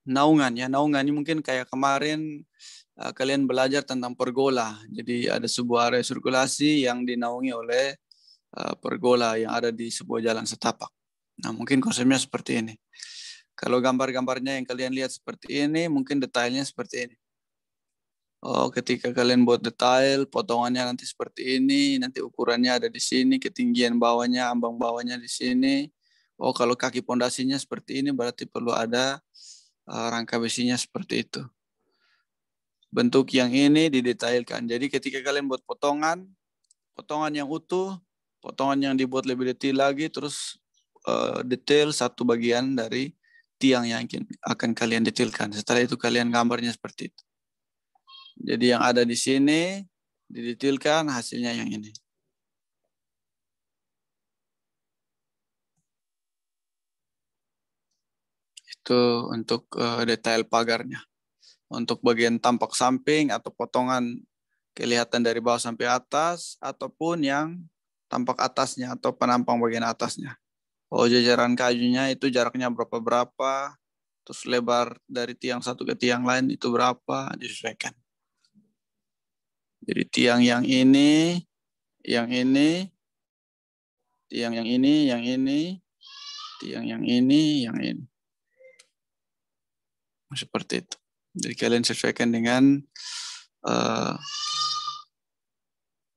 naungan ya. Naungan ini mungkin kayak kemarin kalian belajar tentang pergola. Jadi ada sebuah area sirkulasi yang dinaungi oleh pergola yang ada di sebuah jalan setapak. Nah, mungkin konsepnya seperti ini. Kalau gambar-gambarnya yang kalian lihat seperti ini, mungkin detailnya seperti ini. Ketika kalian buat detail, potongannya nanti seperti ini, nanti ukurannya ada di sini, ketinggian bawahnya, ambang bawahnya di sini. Kalau kaki pondasinya seperti ini, berarti perlu ada rangka besinya seperti itu. Bentuk yang ini didetailkan. Jadi ketika kalian buat potongan yang utuh, potongan yang dibuat lebih detail lagi, terus detail satu bagian dari tiang yang akan kalian detailkan. Setelah itu kalian gambarnya seperti itu. Jadi yang ada di sini didetailkan, hasilnya yang ini. Itu untuk detail pagarnya. Untuk bagian tampak samping atau potongan kelihatan dari bawah sampai atas, ataupun yang tampak atasnya atau penampang bagian atasnya. Jajaran kayunya itu jaraknya berapa, terus lebar dari tiang satu ke tiang lain itu berapa, disesuaikan. Jadi tiang yang ini, tiang yang ini, Seperti yang ini, yang ini. Seperti itu. Jadi kalian sesuaikan dengan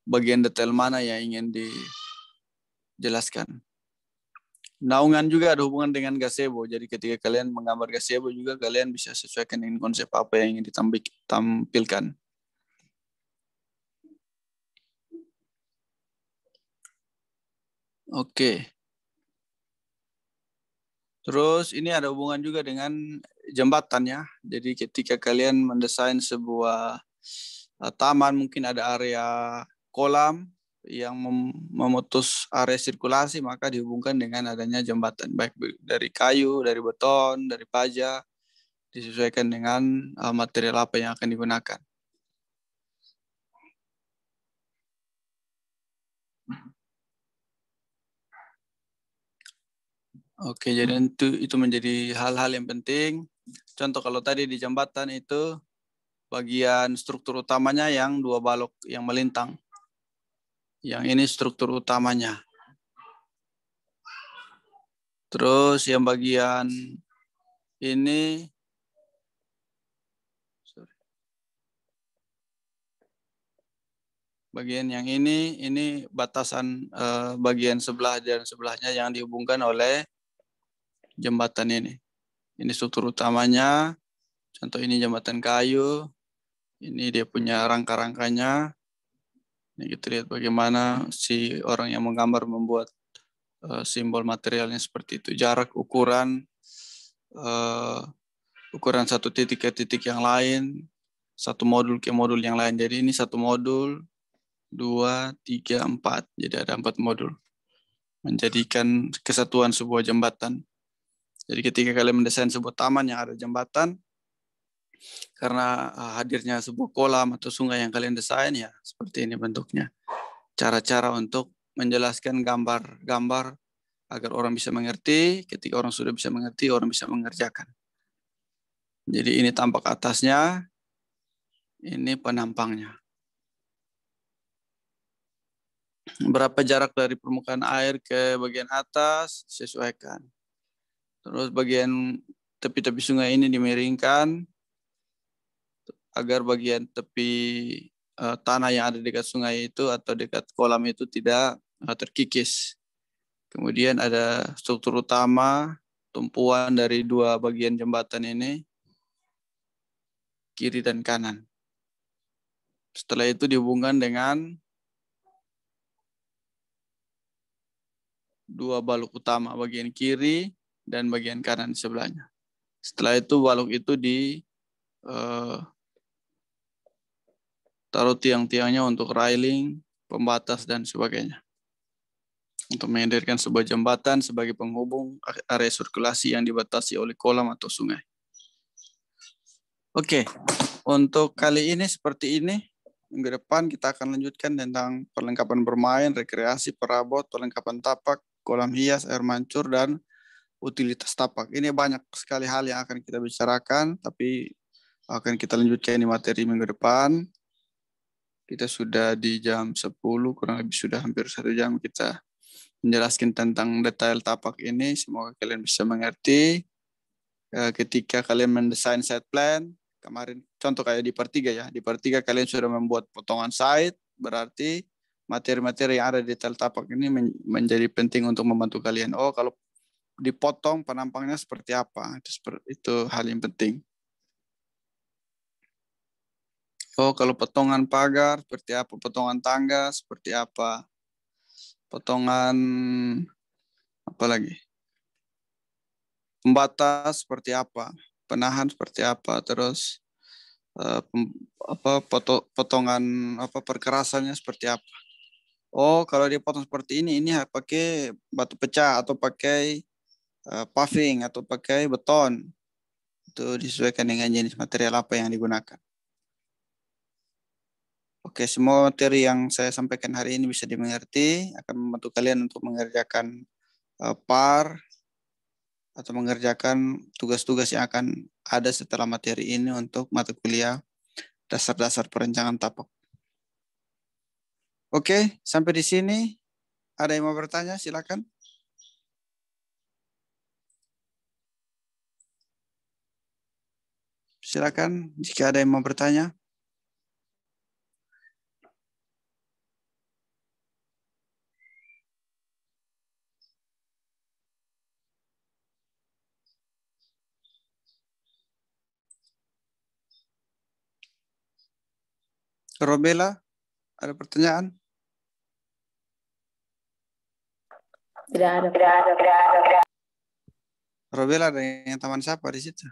bagian detail mana yang ingin dijelaskan. Naungan juga ada hubungan dengan gazebo. Jadi ketika kalian menggambar gazebo juga kalian bisa sesuaikan dengan konsep apa yang ingin ditampilkan. Oke. Terus ini ada hubungan juga dengan jembatan ya. Jadi ketika kalian mendesain sebuah taman, mungkin ada area kolam yang memutus area sirkulasi, maka dihubungkan dengan adanya jembatan. Baik dari kayu, dari beton, dari baja, disesuaikan dengan material apa yang akan digunakan. Oke, jadi itu menjadi hal-hal yang penting. Contoh kalau tadi di jembatan itu bagian struktur utamanya yang 2 balok yang melintang. Yang ini struktur utamanya. Terus yang bagian ini bagian yang ini batasan bagian sebelah dan sebelahnya yang dihubungkan oleh jembatan ini. Ini struktur utamanya. Contoh ini jembatan kayu. Ini dia punya rangka-rangkanya. Ini kita lihat bagaimana si orang yang menggambar membuat simbol materialnya seperti itu. Jarak, ukuran satu titik ke titik yang lain, satu modul ke modul yang lain. Jadi ini satu modul, 2, 3, 4. Jadi ada 4 modul. Menjadikan kesatuan sebuah jembatan. Jadi ketika kalian mendesain sebuah taman yang ada jembatan, karena hadirnya sebuah kolam atau sungai yang kalian desain, ya seperti ini bentuknya. Cara-cara untuk menjelaskan gambar-gambar agar orang bisa mengerti. Ketika orang sudah bisa mengerti, orang bisa mengerjakan. Jadi ini tampak atasnya, ini penampangnya. Berapa jarak dari permukaan air ke bagian atas, sesuaikan. Terus bagian tepi-tepi sungai ini dimiringkan agar bagian tepi tanah yang ada dekat sungai itu atau dekat kolam itu tidak terkikis. Kemudian ada struktur utama, tumpuan dari 2 bagian jembatan ini, kiri dan kanan. Setelah itu dihubungkan dengan 2 balok utama, bagian kiri dan bagian kanan di sebelahnya. Setelah itu balok itu taruh tiang-tiangnya untuk railing, pembatas dan sebagainya. Untuk menghadirkan sebuah jembatan sebagai penghubung area sirkulasi yang dibatasi oleh kolam atau sungai. Oke, untuk kali ini seperti ini. Minggu depan kita akan lanjutkan tentang perlengkapan bermain, rekreasi, perabot, perlengkapan tapak, kolam hias, air mancur, dan utilitas tapak. Ini banyak sekali hal yang akan kita bicarakan, tapi akan kita lanjutkan di materi minggu depan. Kita sudah di jam 10, kurang lebih sudah hampir 1 jam kita menjelaskan tentang detail tapak ini. Semoga kalian bisa mengerti. Ketika kalian mendesain site plan, kemarin contoh kayak di part 3 ya. Di part 3 kalian sudah membuat potongan site, berarti materi-materi yang ada di detail tapak ini menjadi penting untuk membantu kalian. Oh, kalau dipotong penampangnya seperti apa? Itu hal yang penting. Oh, kalau potongan pagar seperti apa? Potongan tangga seperti apa? Potongan apa lagi? Pembatas seperti apa? Penahan seperti apa? Terus potongan perkerasannya seperti apa? Oh, kalau dia potong seperti ini pakai batu pecah atau pakai paving atau pakai beton. Itu disesuaikan dengan jenis material apa yang digunakan. Oke, semua materi yang saya sampaikan hari ini bisa dimengerti, akan membantu kalian untuk mengerjakan par atau mengerjakan tugas-tugas yang akan ada setelah materi ini untuk mata kuliah dasar-dasar perencanaan tapak. Oke, sampai di sini. Ada yang mau bertanya? Silakan. Silakan jika ada yang mau bertanya. Robela, ada pertanyaan? Tidak ada. Robela ada yang taman siapa di situ?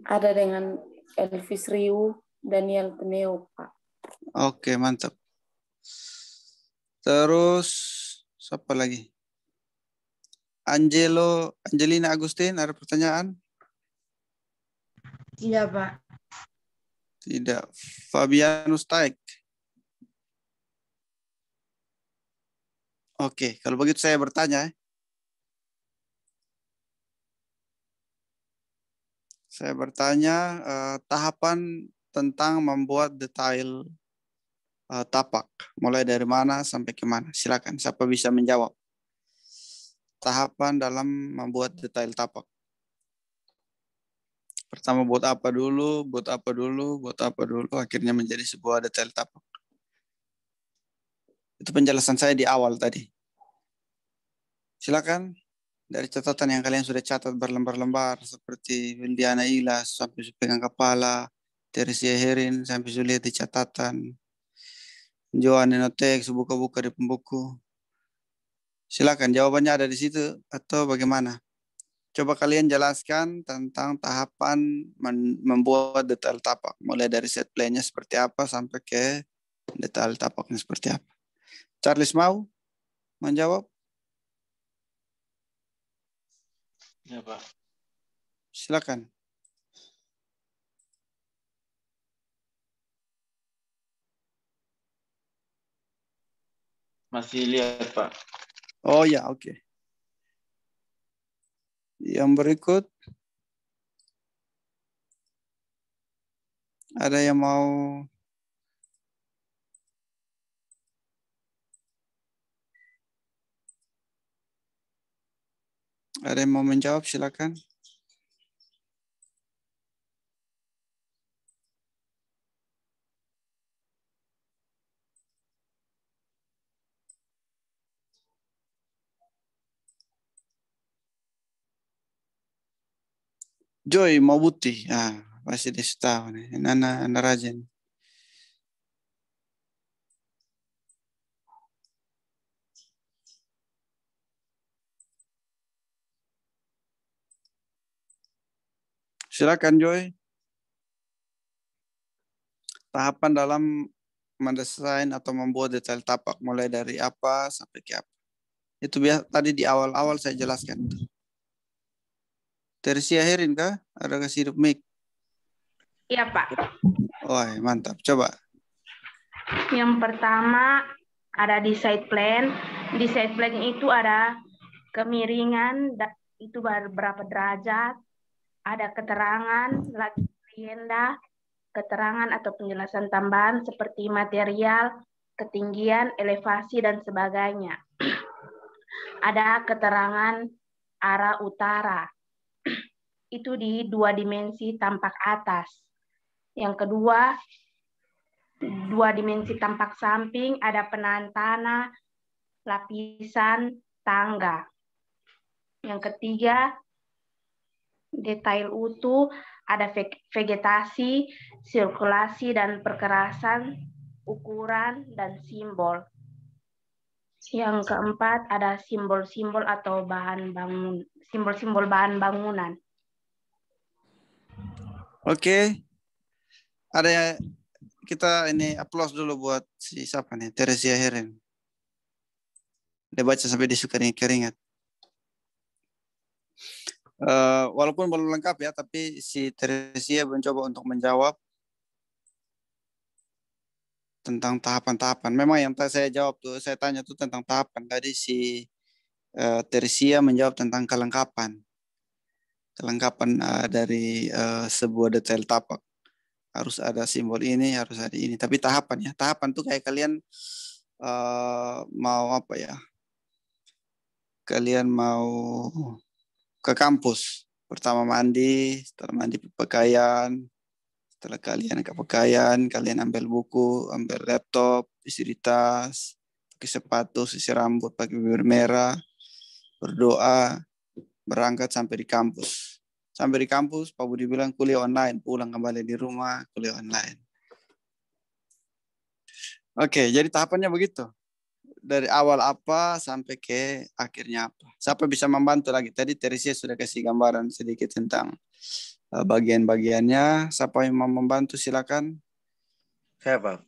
Ada dengan Elvis Riu, Daniel Teneo, Pak. Oke, mantap. Terus siapa lagi? Angelina Agustin, ada pertanyaan? Tidak, Pak. Tidak. Fabianus Taek. Oke, kalau begitu saya bertanya. Saya bertanya tahapan tentang membuat detail tapak. Mulai dari mana sampai ke mana? Silakan, siapa bisa menjawab? Tahapan dalam membuat detail tapak. Pertama buat apa dulu, akhirnya menjadi sebuah detail tapak. Itu penjelasan saya di awal tadi. Silakan dari catatan yang kalian sudah catat berlembar-lembar seperti Windiana Ilas sampai pegang kepala, Teresia Herin sampai sudah lihat di catatan, Joan Enotek buka-buka di pembuku. Silakan jawabannya ada di situ atau bagaimana? Coba kalian jelaskan tentang tahapan membuat detail tapak. Mulai dari set plan-nya seperti apa sampai ke detail tapaknya seperti apa. Charles mau menjawab? Ya, Pak. Silakan. Masih lihat, Pak. Oh ya, oke. Yang berikut. Ada yang mau menjawab, silakan. Joy Mobuti. Pasti dia tahu nih. Nana Narajan. Silakan Joy. Tahapan dalam mendesain atau membuat detail tapak mulai dari apa sampai ke apa. Itu tadi di awal-awal saya jelaskan. Tersia Herin kah? Ada kasih hidup mic? Iya, Pak. Wah, mantap. Coba. Yang pertama ada di side plan. Di side plan itu ada kemiringan, itu berapa derajat. Ada keterangan, lagi agenda, keterangan atau penjelasan tambahan seperti material, ketinggian, elevasi, dan sebagainya. Ada keterangan arah utara. Itu di 2 dimensi tampak atas. Yang kedua, 2 dimensi tampak samping, ada penahan tanah, lapisan, tangga. Yang ketiga, detail utuh, ada vegetasi, sirkulasi, dan perkerasan, ukuran, dan simbol. Yang keempat, ada simbol-simbol atau simbol-simbol bahan bangunan. Oke. Ada kita ini applause dulu buat si siapa nih? Teresia Herin. Dia baca sampai disuka keringat. Walaupun belum lengkap ya, tapi si Teresia mencoba untuk menjawab tentang tahapan-tahapan. Memang yang saya jawab tuh, saya tanya tuh tentang tahapan. Tadi si Teresia menjawab tentang kelengkapan. Kelengkapan dari sebuah detail tapak. Harus ada simbol ini, harus ada ini. Tapi tahapan ya, tahapan tuh kayak kalian mau apa ya? Kalian mau ke kampus. Pertama mandi, setelah mandi pakaian, setelah kalian ke pakaian, kalian ambil buku, ambil laptop, isi di tas, pakai sepatu, sisir rambut, pakai bibir merah, berdoa, berangkat sampai di kampus. Sampai di kampus, Pak Budi bilang kuliah online, pulang kembali di rumah, kuliah online. Oke, jadi tahapannya begitu. Dari awal apa sampai ke akhirnya apa. Siapa bisa membantu lagi? Tadi Teresia sudah kasih gambaran sedikit tentang bagian-bagiannya. Siapa yang mau membantu silakan. Saya, Pak.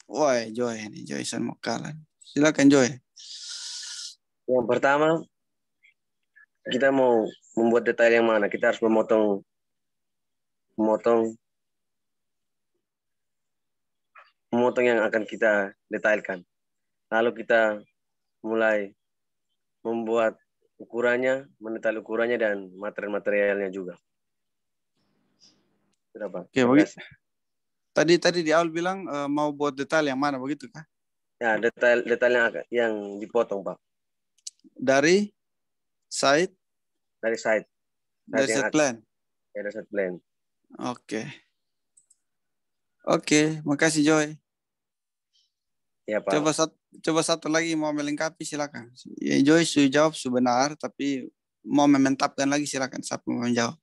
Woi, Joy ini, Joyson Mokalan. Silakan Joy. Yang pertama, kita mau membuat detail yang mana? Kita harus memotong yang akan kita detailkan. Lalu kita mulai membuat ukurannya, mendetail ukurannya dan material-materialnya juga. Sudah, Pak. Oke, tadi di awal bilang mau buat detail yang mana begitu kah? Ya, detail yang dipotong, Pak. Dari site? Dari site. Dari set plan? Ya, dari set plan. Oke, makasih Joy. Ya, Pak. Coba satu lagi mau melengkapi silakan. Ya, Joy sudah jawab sebenar, tapi mau mementapkan lagi silakan. Siapa mau menjawab?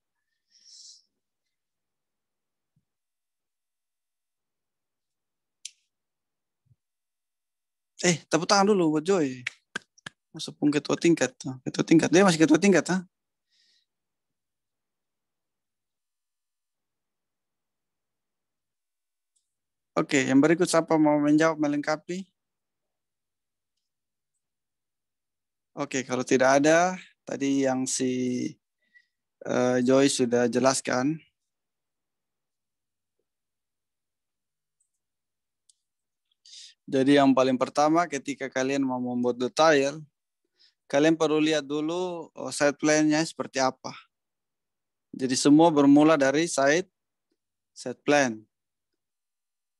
Tepuk tangan dulu buat Joy. Masuk pun ketua tingkat. Dia masih ketua tingkat, ha? Oke, yang berikut siapa mau menjawab melengkapi? Oke, kalau tidak ada, tadi yang si Joy sudah jelaskan. Jadi yang paling pertama ketika kalian mau membuat detail, kalian perlu lihat dulu site plan-nya seperti apa. Jadi semua bermula dari site plan.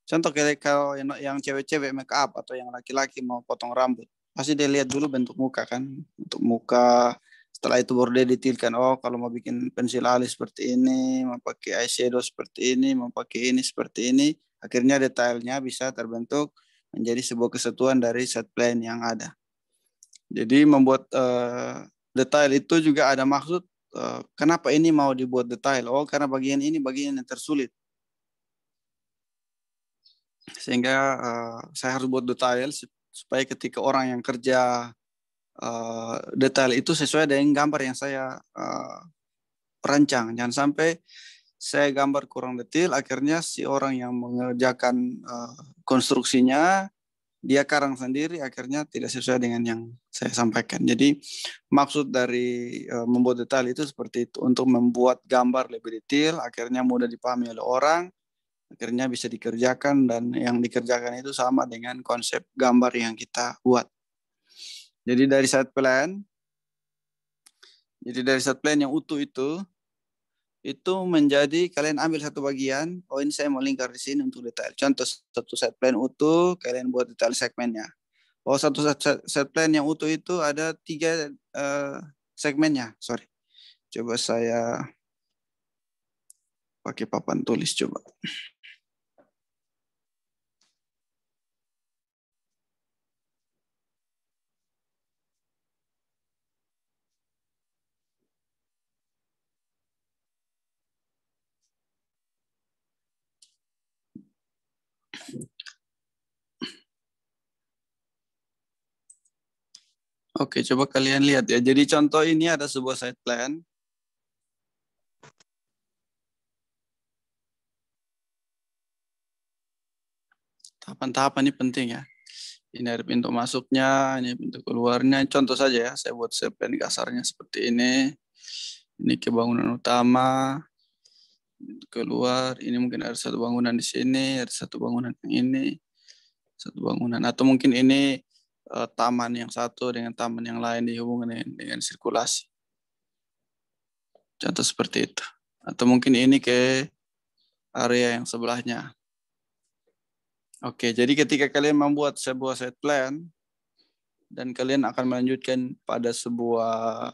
Contoh kalau yang cewek-cewek make up atau yang laki-laki mau potong rambut, pasti dia lihat dulu bentuk muka kan, bentuk muka. Setelah itu baru dia detailkan, oh kalau mau bikin pensil alis seperti ini, mau pakai eyeshadow seperti ini, mau pakai ini seperti ini, akhirnya detailnya bisa terbentuk menjadi sebuah kesatuan dari set plan yang ada. Jadi membuat detail itu juga ada maksud, kenapa ini mau dibuat detail? Oh karena bagian ini bagian yang tersulit. Sehingga saya harus buat detail supaya ketika orang yang kerja detail itu sesuai dengan gambar yang saya perancang. Jangan sampai saya gambar kurang detail, akhirnya si orang yang mengerjakan konstruksinya, dia karang sendiri, akhirnya tidak sesuai dengan yang saya sampaikan. Jadi maksud dari membuat detail itu seperti itu, untuk membuat gambar lebih detail, akhirnya mudah dipahami oleh orang, akhirnya bisa dikerjakan, dan yang dikerjakan itu sama dengan konsep gambar yang kita buat. Jadi dari site plan yang utuh itu menjadi kalian ambil satu bagian, oh ini saya mau lingkar di sini untuk detail. Contoh satu site plan utuh, kalian buat detail segmennya. Oh satu site plan yang utuh itu ada 3 segmennya. Sorry, coba saya pakai papan tulis coba. Oke, coba kalian lihat ya. Jadi contoh ini ada sebuah site plan. Tahapan-tahapan ini penting ya. Ini ada pintu masuknya, ini pintu keluarnya. Contoh saja ya, saya buat site plan kasarnya seperti ini. Ini kebangunan utama, pintu keluar. Ini mungkin ada satu bangunan di sini, ada satu bangunan yang ini, satu bangunan. Atau mungkin ini taman yang satu dengan taman yang lain dihubungkan dengan sirkulasi. Contoh seperti itu. Atau mungkin ini ke area yang sebelahnya. Oke, jadi ketika kalian membuat sebuah site plan dan kalian akan melanjutkan pada sebuah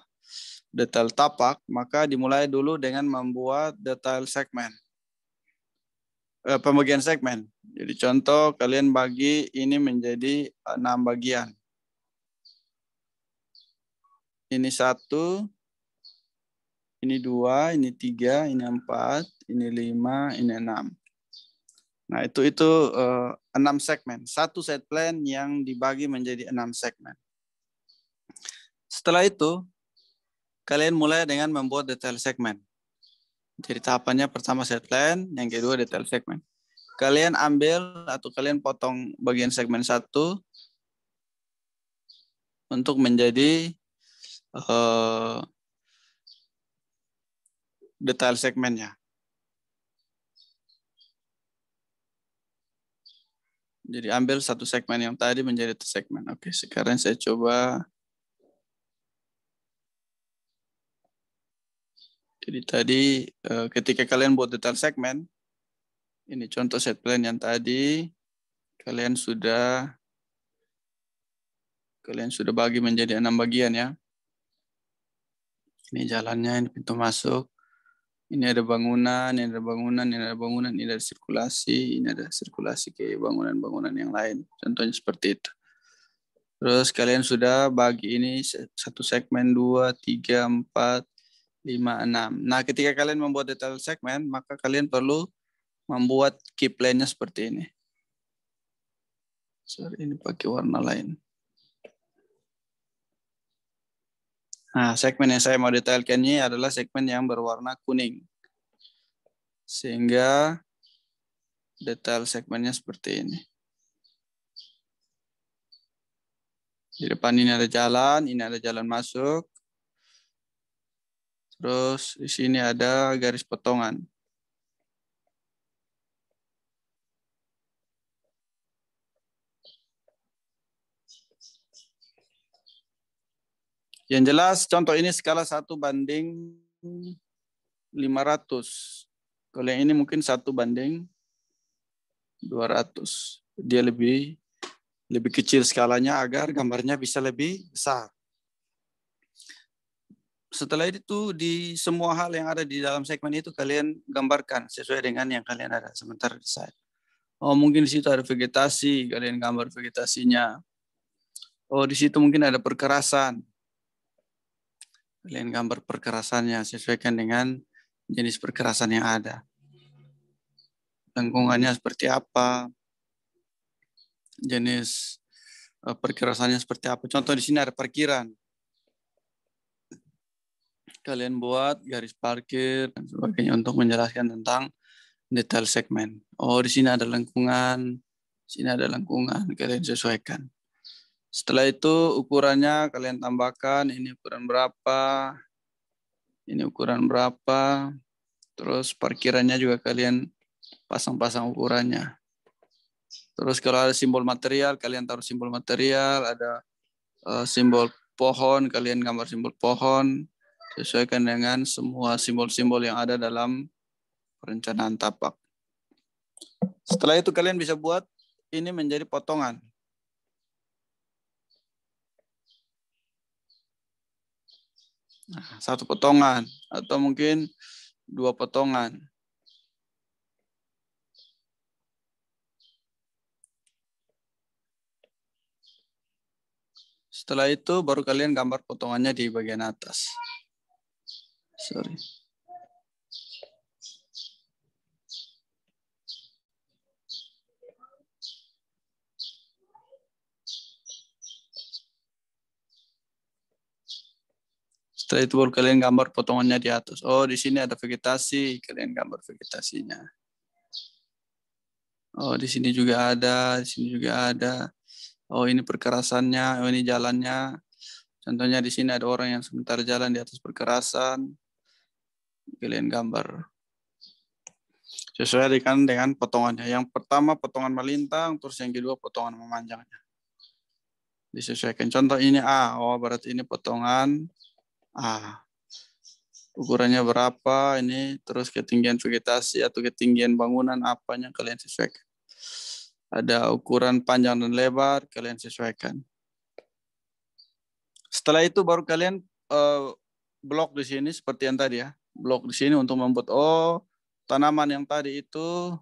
detail tapak, maka dimulai dulu dengan membuat detail segmen. Pembagian segmen. Jadi contoh kalian bagi ini menjadi 6 bagian. Ini 1, ini 2, ini 3, ini 4, ini 5, ini 6. Nah, itu 6 segmen. Satu set plan yang dibagi menjadi 6 segmen. Setelah itu, kalian mulai dengan membuat detail segmen. Jadi tahapannya pertama set plan, yang kedua detail segmen. Kalian ambil atau kalian potong bagian segmen 1 untuk menjadi detail segmennya. Jadi ambil satu segmen yang tadi menjadi segmen. Oke, sekarang saya coba. Jadi tadi ketika kalian buat detail segmen, ini contoh set plan yang tadi, kalian sudah bagi menjadi 6 bagian ya. Ini jalannya, ini pintu masuk. Ini ada bangunan, ini ada bangunan, ini ada bangunan, ini ada sirkulasi, ini ada sirkulasi ke bangunan-bangunan yang lain. Contohnya seperti itu. Terus kalian sudah bagi ini satu segmen, 2, 3, 4, 5, 6. Nah, ketika kalian membuat detail segmen, maka kalian perlu membuat key plan-nya seperti ini. Sorry, ini pakai warna lain. Nah, segmen yang saya mau detailkan ini adalah segmen yang berwarna kuning. Sehingga detail segmennya seperti ini. Di depan ini ada jalan masuk. Terus di sini ada garis potongan. Yang jelas contoh ini skala 1:500. Kalau yang ini mungkin 1:200. Dia lebih kecil skalanya agar gambarnya bisa lebih besar. Setelah itu di semua hal yang ada di dalam segmen itu kalian gambarkan sesuai dengan yang kalian ada sementara di slide. Oh, mungkin di situ ada vegetasi, kalian gambar vegetasinya. Oh, di situ mungkin ada perkerasan. Kalian gambar perkerasannya sesuaikan dengan jenis perkerasan yang ada. Lengkungannya seperti apa? Jenis perkerasannya seperti apa? Contoh di sini ada parkiran. Kalian buat garis parkir dan sebagainya untuk menjelaskan tentang detail segmen. Oh, di sini ada lengkungan, sini ada lengkungan, kalian sesuaikan. Setelah itu ukurannya kalian tambahkan, ini ukuran berapa, ini ukuran berapa, terus parkirannya juga kalian pasang-pasang ukurannya. Terus kalau ada simbol material, kalian taruh simbol material, ada simbol pohon, kalian gambar simbol pohon, sesuaikan dengan semua simbol-simbol yang ada dalam perencanaan tapak. Setelah itu kalian bisa buat ini menjadi potongan. Nah, 1 potongan atau mungkin 2 potongan. Setelah itu baru kalian gambar potongannya di bagian atas. Sorry. Setelah itu baru kalian gambar potongannya di atas. Oh, di sini ada vegetasi, kalian gambar vegetasinya. Oh, di sini juga ada, di sini juga ada. Oh, ini perkerasannya, oh ini jalannya. Contohnya di sini ada orang yang sebentar jalan di atas perkerasan. Kalian gambar. Sesuai dengan potongannya. Yang pertama potongan melintang, terus yang kedua potongan memanjangnya. Disesuaikan. Contoh ini A, oh berarti ini potongan A. Ukurannya berapa, ini terus ketinggian vegetasi atau ketinggian bangunan apanya kalian sesuaikan. Ada ukuran panjang dan lebar, kalian sesuaikan. Setelah itu baru kalian blok di sini seperti yang tadi ya. Blok di sini untuk membuat tanaman yang tadi itu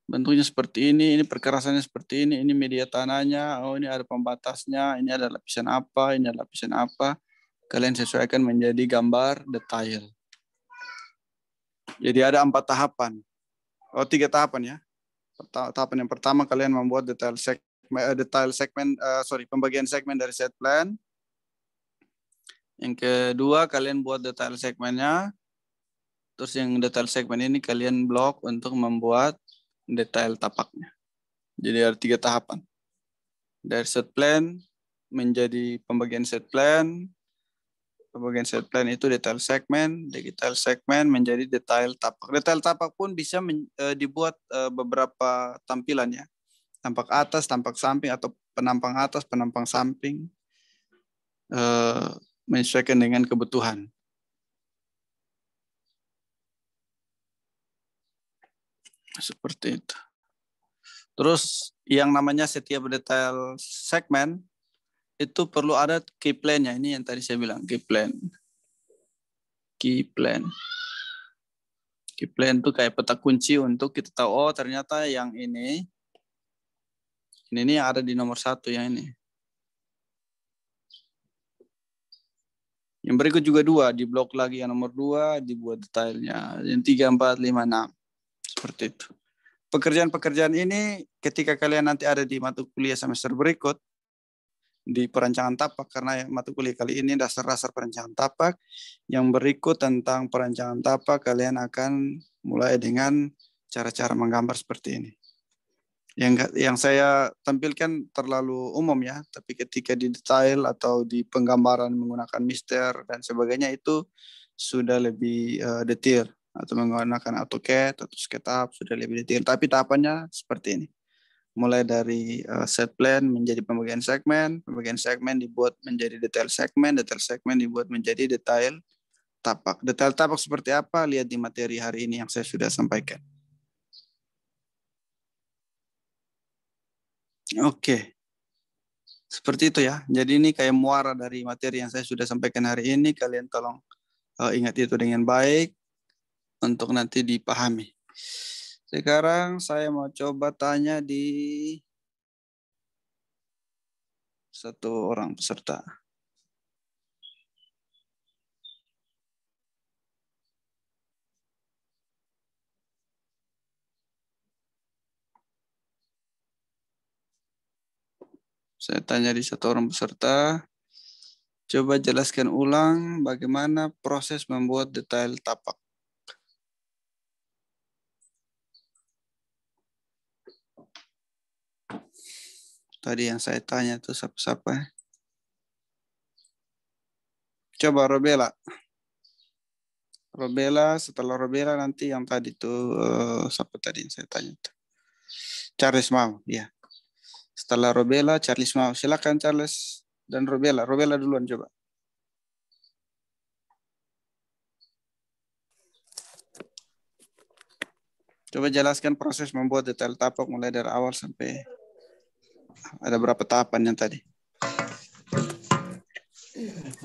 bentuknya seperti ini perkerasannya seperti ini media tanahnya, ini ada pembatasnya, ini ada lapisan apa, ini ada lapisan apa. Kalian sesuaikan menjadi gambar detail. Jadi ada 4 tahapan. 3 tahapan ya. Tahapan yang pertama kalian membuat pembagian segmen dari set plan. Yang kedua kalian buat detail segmennya. Terus yang detail segmen ini kalian blok untuk membuat detail tapaknya. Jadi ada 3 tahapan. Dari set plan menjadi pembagian set plan. Pembagian set plan itu detail segmen. Detail segmen menjadi detail tapak. Detail tapak pun bisa dibuat beberapa tampilan ya. Tampak atas, tampak samping, atau penampang atas, penampang samping. Menyesuaikan dengan kebutuhan. Seperti itu. Terus yang namanya setiap detail segmen itu perlu ada key plan-nya. Ini yang tadi saya bilang, key plan. Key plan. Key plan itu kayak peta kunci untuk kita tahu, ternyata yang ini yang ada di nomor 1 yang ini. Yang berikut juga 2, di blok lagi yang nomor 2, dibuat detailnya. Yang 3, 4, 5, 6. Seperti itu. Pekerjaan-pekerjaan ini ketika kalian nanti ada di mata kuliah semester berikut, di perancangan tapak, karena mata kuliah kali ini dasar-dasar perancangan tapak, yang berikut tentang perancangan tapak kalian akan mulai dengan cara-cara menggambar seperti ini. Yang saya tampilkan terlalu umum ya, tapi ketika di detail atau di penggambaran menggunakan mister dan sebagainya itu sudah lebih detail, atau menggunakan AutoCAD atau SketchUp sudah lebih detail, tapi tahapannya seperti ini. Mulai dari set plan menjadi pembagian segmen dibuat menjadi detail segmen dibuat menjadi detail tapak. Detail tapak seperti apa? Lihat di materi hari ini yang saya sudah sampaikan. Oke. Seperti itu ya. Jadi ini kayak muara dari materi yang saya sudah sampaikan hari ini. Kalian tolong ingat itu dengan baik untuk nanti dipahami. Sekarang saya mau coba tanya di satu orang peserta. Saya tanya di satu orang peserta. Coba jelaskan ulang bagaimana proses membuat detail tapak. Tadi yang saya tanya itu siapa? Coba Robela. Setelah Robela nanti yang tadi tuh siapa tadi yang saya tanya tuh? Charles mau, ya. Setelah Robela, Charles mau. Silakan Charles dan Robela. Robela duluan coba. Coba jelaskan proses membuat detail tapak mulai dari awal sampai ada berapa tahapan yang tadi.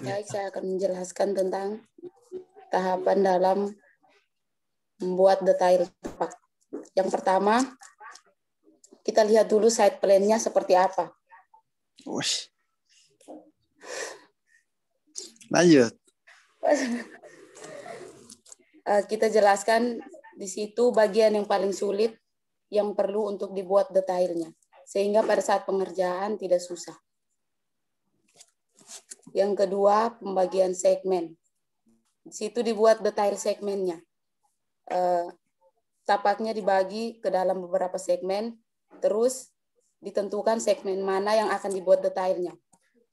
Baik, saya akan menjelaskan tentang tahapan dalam membuat detail tapak. Yang pertama, kita lihat dulu site plan-nya seperti apa. Ush. Lanjut. Kita jelaskan di situ bagian yang paling sulit yang perlu untuk dibuat detailnya. Sehingga pada saat pengerjaan tidak susah. Yang kedua, pembagian segmen. Di situ dibuat detail segmennya. Tapaknya dibagi ke dalam beberapa segmen, terus ditentukan segmen mana yang akan dibuat detailnya.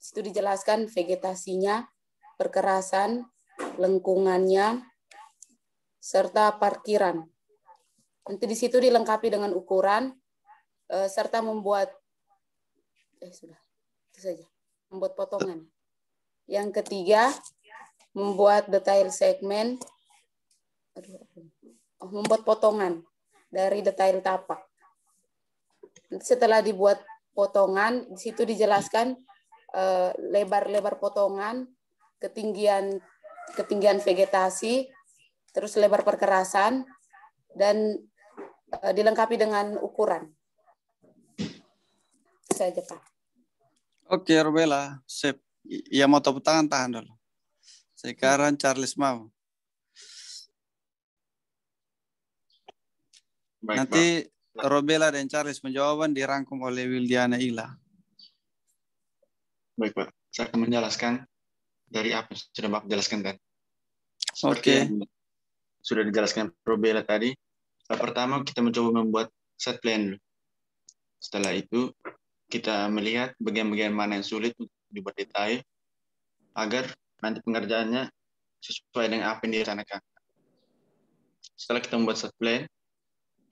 Di situ dijelaskan vegetasinya, perkerasan, lengkungannya, serta parkiran. Nanti di situ dilengkapi dengan ukuran, serta membuat, itu saja, membuat potongan. Yang ketiga, membuat detail segmen, membuat potongan dari detail tapak. Setelah dibuat potongan, di situ dijelaskan lebar-lebar potongan, ketinggian ketinggian vegetasi, terus lebar perkerasan, dan dilengkapi dengan ukuran. Itu saja, Pak. Oke, Robela, sip. Ya mau tepuk tangan, tahan dulu. Sekarang Charles mau. Baik, Nanti Pak. Robela dan Charles menjawaban dirangkum oleh Wildiana Ila. Baik, Pak. Saya akan menjelaskan dari apa yang sudah Bapak jelaskan tadi. Seperti Oke. yang sudah dijelaskan Robela tadi, pertama kita mencoba membuat set plan dulu. Setelah itu, kita melihat bagian-bagian mana yang sulit untuk dibuat detail, agar nanti pengerjaannya sesuai dengan apa yang direncanakan. Setelah kita membuat set plan,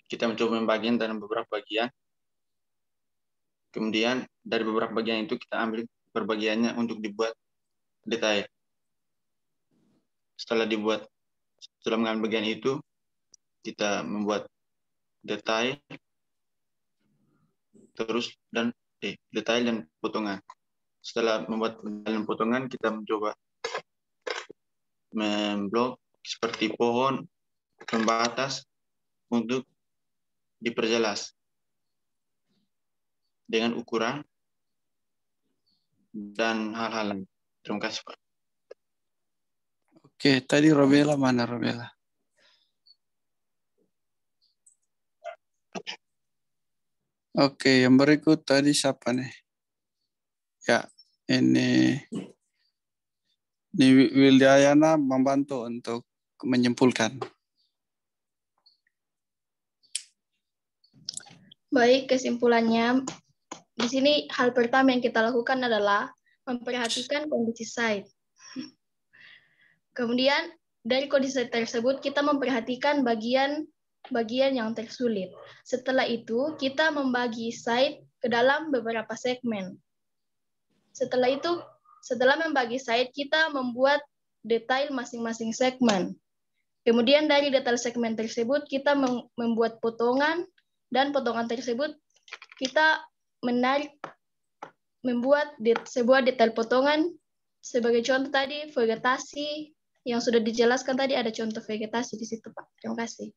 kita mencoba membagikan dalam beberapa bagian. Kemudian dari beberapa bagian itu kita ambil perbagiannya untuk dibuat detail. Setelah mengambil bagian itu, kita membuat detail, terus detail dan potongan. Setelah membuat detail dan potongan, kita mencoba memblok seperti pohon, pembatas untuk diperjelas dengan ukuran dan hal-hal lain. Terima kasih, Pak. Oke, tadi Robela mana Robela? Oke, yang berikut tadi siapa nih? Ya, ini Wildayana membantu untuk menyimpulkan. Baik, kesimpulannya di sini hal pertama yang kita lakukan adalah memperhatikan kondisi site. Kemudian dari kondisi tersebut kita memperhatikan bagian yang tersulit. Setelah itu kita membagi site ke dalam beberapa segmen. Setelah membagi site, kita membuat detail masing-masing segmen. Kemudian dari detail segmen tersebut kita membuat potongan, dan potongan tersebut kita membuat sebuah detail potongan. Sebagai contoh tadi vegetasi yang sudah dijelaskan tadi, ada contoh vegetasi di situ, Pak. Terima kasih.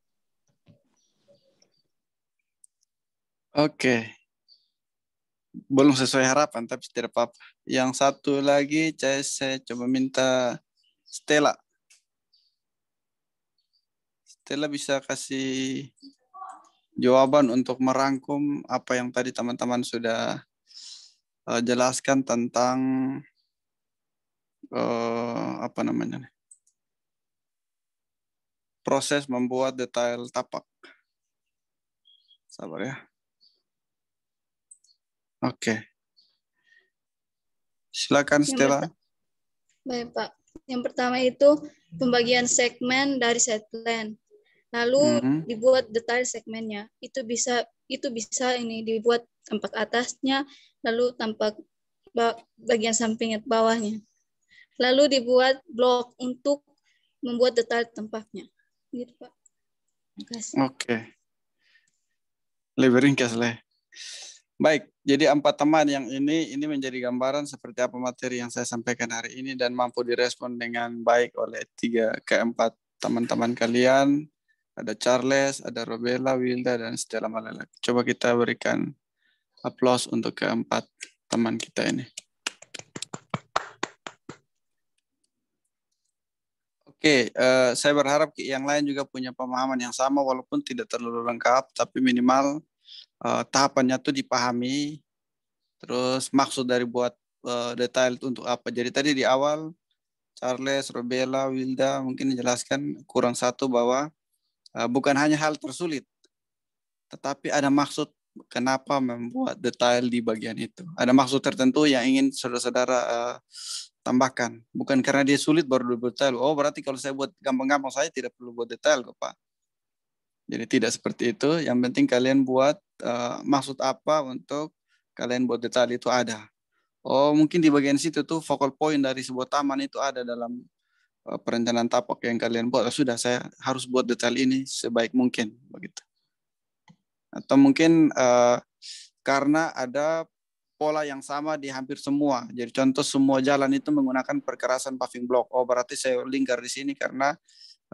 Oke. Belum sesuai harapan, tapi tidak apa-apa. Yang satu lagi, saya coba minta Stella. Stella bisa kasih jawaban untuk merangkum apa yang tadi teman-teman sudah jelaskan tentang proses membuat detail tapak. Sabar ya. Oke. Silakan Stella. Baik, Pak. Yang pertama itu pembagian segmen dari set plan. Lalu dibuat detail segmennya. Itu bisa ini dibuat tampak atasnya, lalu tampak bagian sampingnya bawahnya. Lalu dibuat blok untuk membuat detail tampaknya. Gitu, Pak. Terima kasih. Oke. Lebih ringkas lah. Baik, jadi 4 teman yang ini menjadi gambaran seperti apa materi yang saya sampaikan hari ini dan mampu direspon dengan baik oleh 3 ke 4 teman-teman kalian. Ada Charles, ada Robela, Wilda, dan Stella Malala. Coba kita berikan aplaus untuk ke-4 teman kita ini. Oke, saya berharap yang lain juga punya pemahaman yang sama walaupun tidak terlalu lengkap, tapi minimal tahapannya tuh dipahami, terus maksud dari buat detail itu untuk apa. Jadi tadi di awal Charles, Robela, Wilda mungkin dijelaskan kurang satu bahwa bukan hanya hal tersulit, tetapi ada maksud kenapa membuat detail di bagian itu. Ada maksud tertentu yang ingin saudara-saudara tambahkan. Bukan karena dia sulit baru detail. Oh berarti kalau saya buat gampang-gampang saya tidak perlu buat detail kok Pak. Jadi tidak seperti itu. Yang penting kalian buat maksud apa untuk kalian buat detail itu ada. Oh mungkin di bagian situ tuh focal point dari sebuah taman itu ada dalam perencanaan tapak yang kalian buat. Sudah saya harus buat detail ini sebaik mungkin begitu. Atau mungkin karena ada pola yang sama di hampir semua. Jadi contoh semua jalan itu menggunakan perkerasan paving block. Oh, berarti saya lingkar di sini karena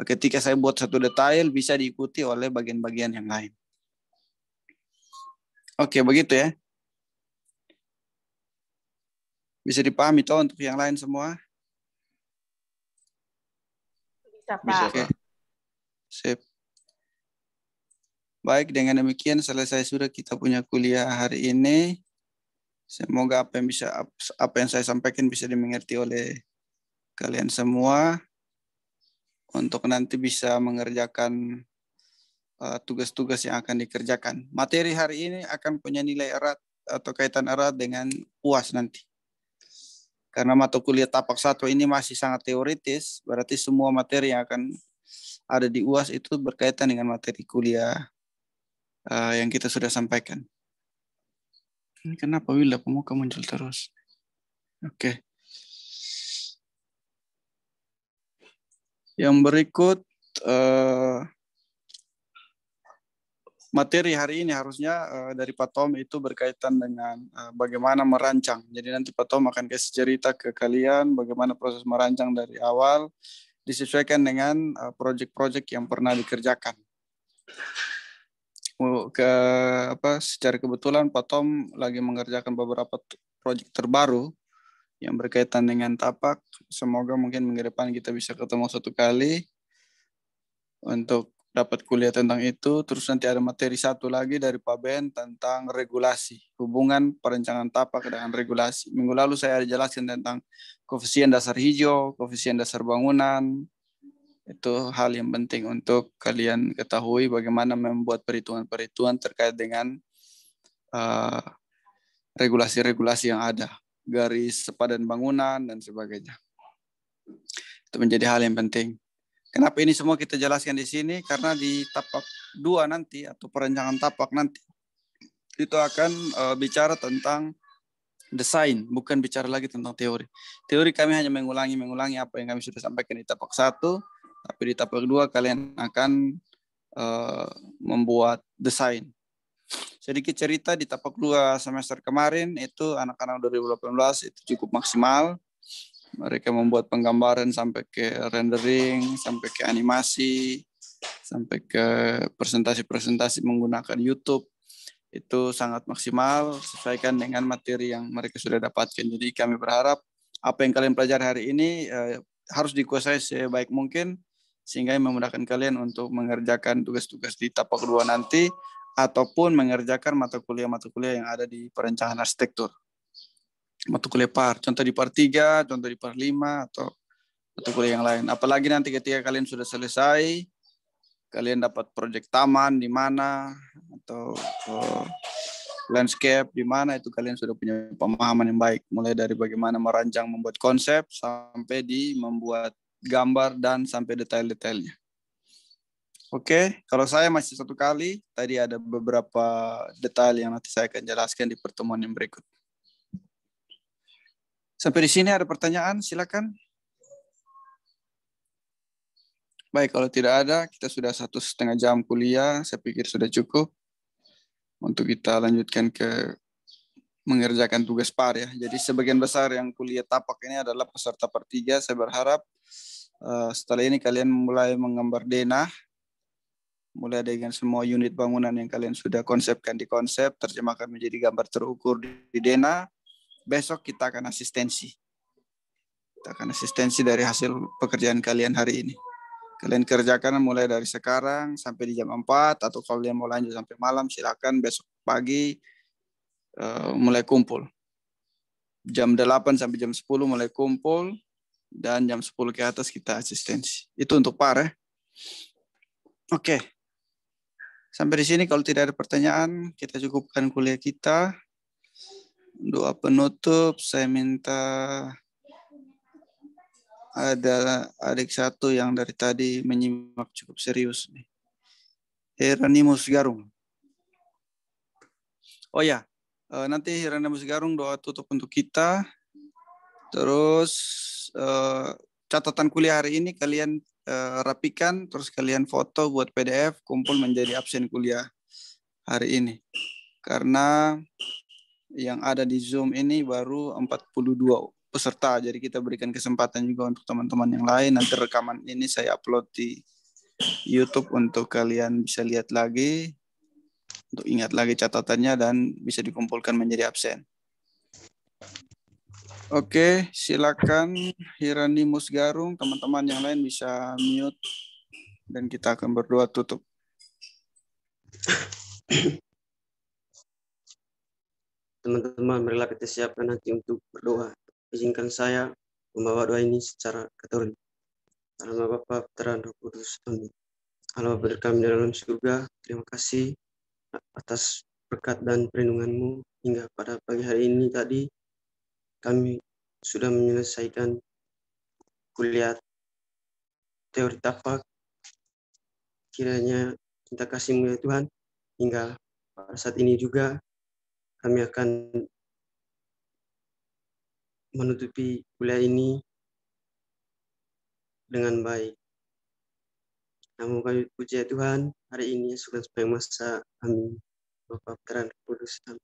ketika saya buat satu detail bisa diikuti oleh bagian-bagian yang lain. Oke, begitu ya. Bisa dipahami toh untuk yang lain semua? Bisa, Pak. Bisa, Oke. Pak. Sip. Baik, dengan demikian selesai sudah kita punya kuliah hari ini. Semoga apa yang saya sampaikan bisa dimengerti oleh kalian semua untuk nanti bisa mengerjakan tugas-tugas yang akan dikerjakan. Materi hari ini akan punya nilai erat atau kaitan erat dengan UAS nanti. Karena mata kuliah tapak 1 ini masih sangat teoritis, berarti semua materi yang akan ada di UAS itu berkaitan dengan materi kuliah yang kita sudah sampaikan. Ini kenapa Willa pemuka muncul terus? Oke. Yang berikut materi hari ini harusnya dari Pak Tom itu berkaitan dengan bagaimana merancang. Jadi nanti Pak Tom akan kasih cerita ke kalian bagaimana proses merancang dari awal disesuaikan dengan proyek-proyek yang pernah dikerjakan. Secara kebetulan Pak Tom lagi mengerjakan beberapa proyek terbaru yang berkaitan dengan tapak. Semoga mungkin minggu depan kita bisa ketemu satu kali untuk dapat kuliah tentang itu. Terus nanti ada materi satu lagi dari Pak Ben tentang regulasi, hubungan perencanaan tapak dengan regulasi. Minggu lalu saya ada jelaskan tentang koefisien dasar hijau, koefisien dasar bangunan. Itu hal yang penting untuk kalian ketahui bagaimana membuat perhitungan-perhitungan terkait dengan regulasi-regulasi yang ada, garis sepadan bangunan dan sebagainya. Itu menjadi hal yang penting. Kenapa ini semua kita jelaskan di sini? Karena di tapak 2 nanti atau perencanaan tapak nanti itu akan bicara tentang desain, bukan bicara lagi tentang teori. Teori kami hanya mengulangi apa yang kami sudah sampaikan di tapak 1, tapi di tapak 2 kalian akan membuat desain. Sedikit cerita di tapak 2 semester kemarin itu anak-anak 2018 itu cukup maksimal. Mereka membuat penggambaran sampai ke rendering, sampai ke animasi, sampai ke presentasi-presentasi menggunakan YouTube. Itu sangat maksimal sesuaikan dengan materi yang mereka sudah dapatkan. Jadi kami berharap apa yang kalian pelajari hari ini harus dikuasai sebaik mungkin sehingga memudahkan kalian untuk mengerjakan tugas-tugas di tapak 2 nanti ataupun mengerjakan mata kuliah yang ada di perencanaan arsitektur. Mata kuliah PAR, contoh di PAR 3, contoh di PAR 5 atau mata kuliah yang lain. Apalagi nanti ketika kalian sudah selesai, kalian dapat proyek taman di mana atau landscape di mana, itu kalian sudah punya pemahaman yang baik mulai dari bagaimana merancang membuat konsep sampai di membuat gambar dan sampai detail-detailnya. Oke, kalau saya masih satu kali, tadi ada beberapa detail yang nanti saya akan jelaskan di pertemuan yang berikut. Sampai di sini ada pertanyaan, silakan. Baik, kalau tidak ada, kita sudah 1,5 jam kuliah, saya pikir sudah cukup untuk kita lanjutkan ke mengerjakan tugas PAR ya. Jadi sebagian besar yang kuliah tapak ini adalah peserta PAR 3. Saya berharap setelah ini kalian mulai menggambar denah, mulai dengan semua unit bangunan yang kalian sudah konsepkan di konsep, terjemahkan menjadi gambar terukur di denah. Besok kita akan asistensi. Kita akan asistensi dari hasil pekerjaan kalian hari ini. Kalian kerjakan mulai dari sekarang sampai di jam 4, atau kalau kalian mau lanjut sampai malam, silakan besok pagi mulai kumpul. Jam 8 sampai jam 10 mulai kumpul, dan jam 10 ke atas kita asistensi. Itu untuk PAR ya. Oke. Sampai di sini kalau tidak ada pertanyaan, kita cukupkan kuliah kita. Doa penutup, saya minta ada adik satu yang dari tadi menyimak cukup serius nih. Hieronymus Garung. Oh ya, nanti Hieronymus Garung doa tutup untuk kita. Terus catatan kuliah hari ini kalian rapikan, terus kalian foto buat PDF, kumpul menjadi absen kuliah hari ini. Karena yang ada di Zoom ini baru 42 peserta. Jadi kita berikan kesempatan juga untuk teman-teman yang lain. Nanti rekaman ini saya upload di YouTube untuk kalian bisa lihat lagi, untuk ingat lagi catatannya dan bisa dikumpulkan menjadi absen. Oke, silakan Hirani Musgarung, teman-teman yang lain bisa mute dan kita akan berdoa tutup. Teman-teman, marilah kita siapkan hati untuk berdoa. Izinkan saya membawa doa ini secara katolik. Nama Bapa, Putra, dan Roh Kudus. Amin. Allah Bapa kami di dalam surga, terima kasih atas berkat dan perlindungan-Mu hingga pada pagi hari ini tadi kami sudah menyelesaikan kuliah teori tapak. Kiranya cinta kasih-Mu ya Tuhan, hingga pada saat ini juga kami akan menutupi kuliah ini dengan baik. Namun kami puji ya Tuhan, hari ini sudah sepanjang masa. Amin. Bapa, Putra, dan Roh Kudus. Amin.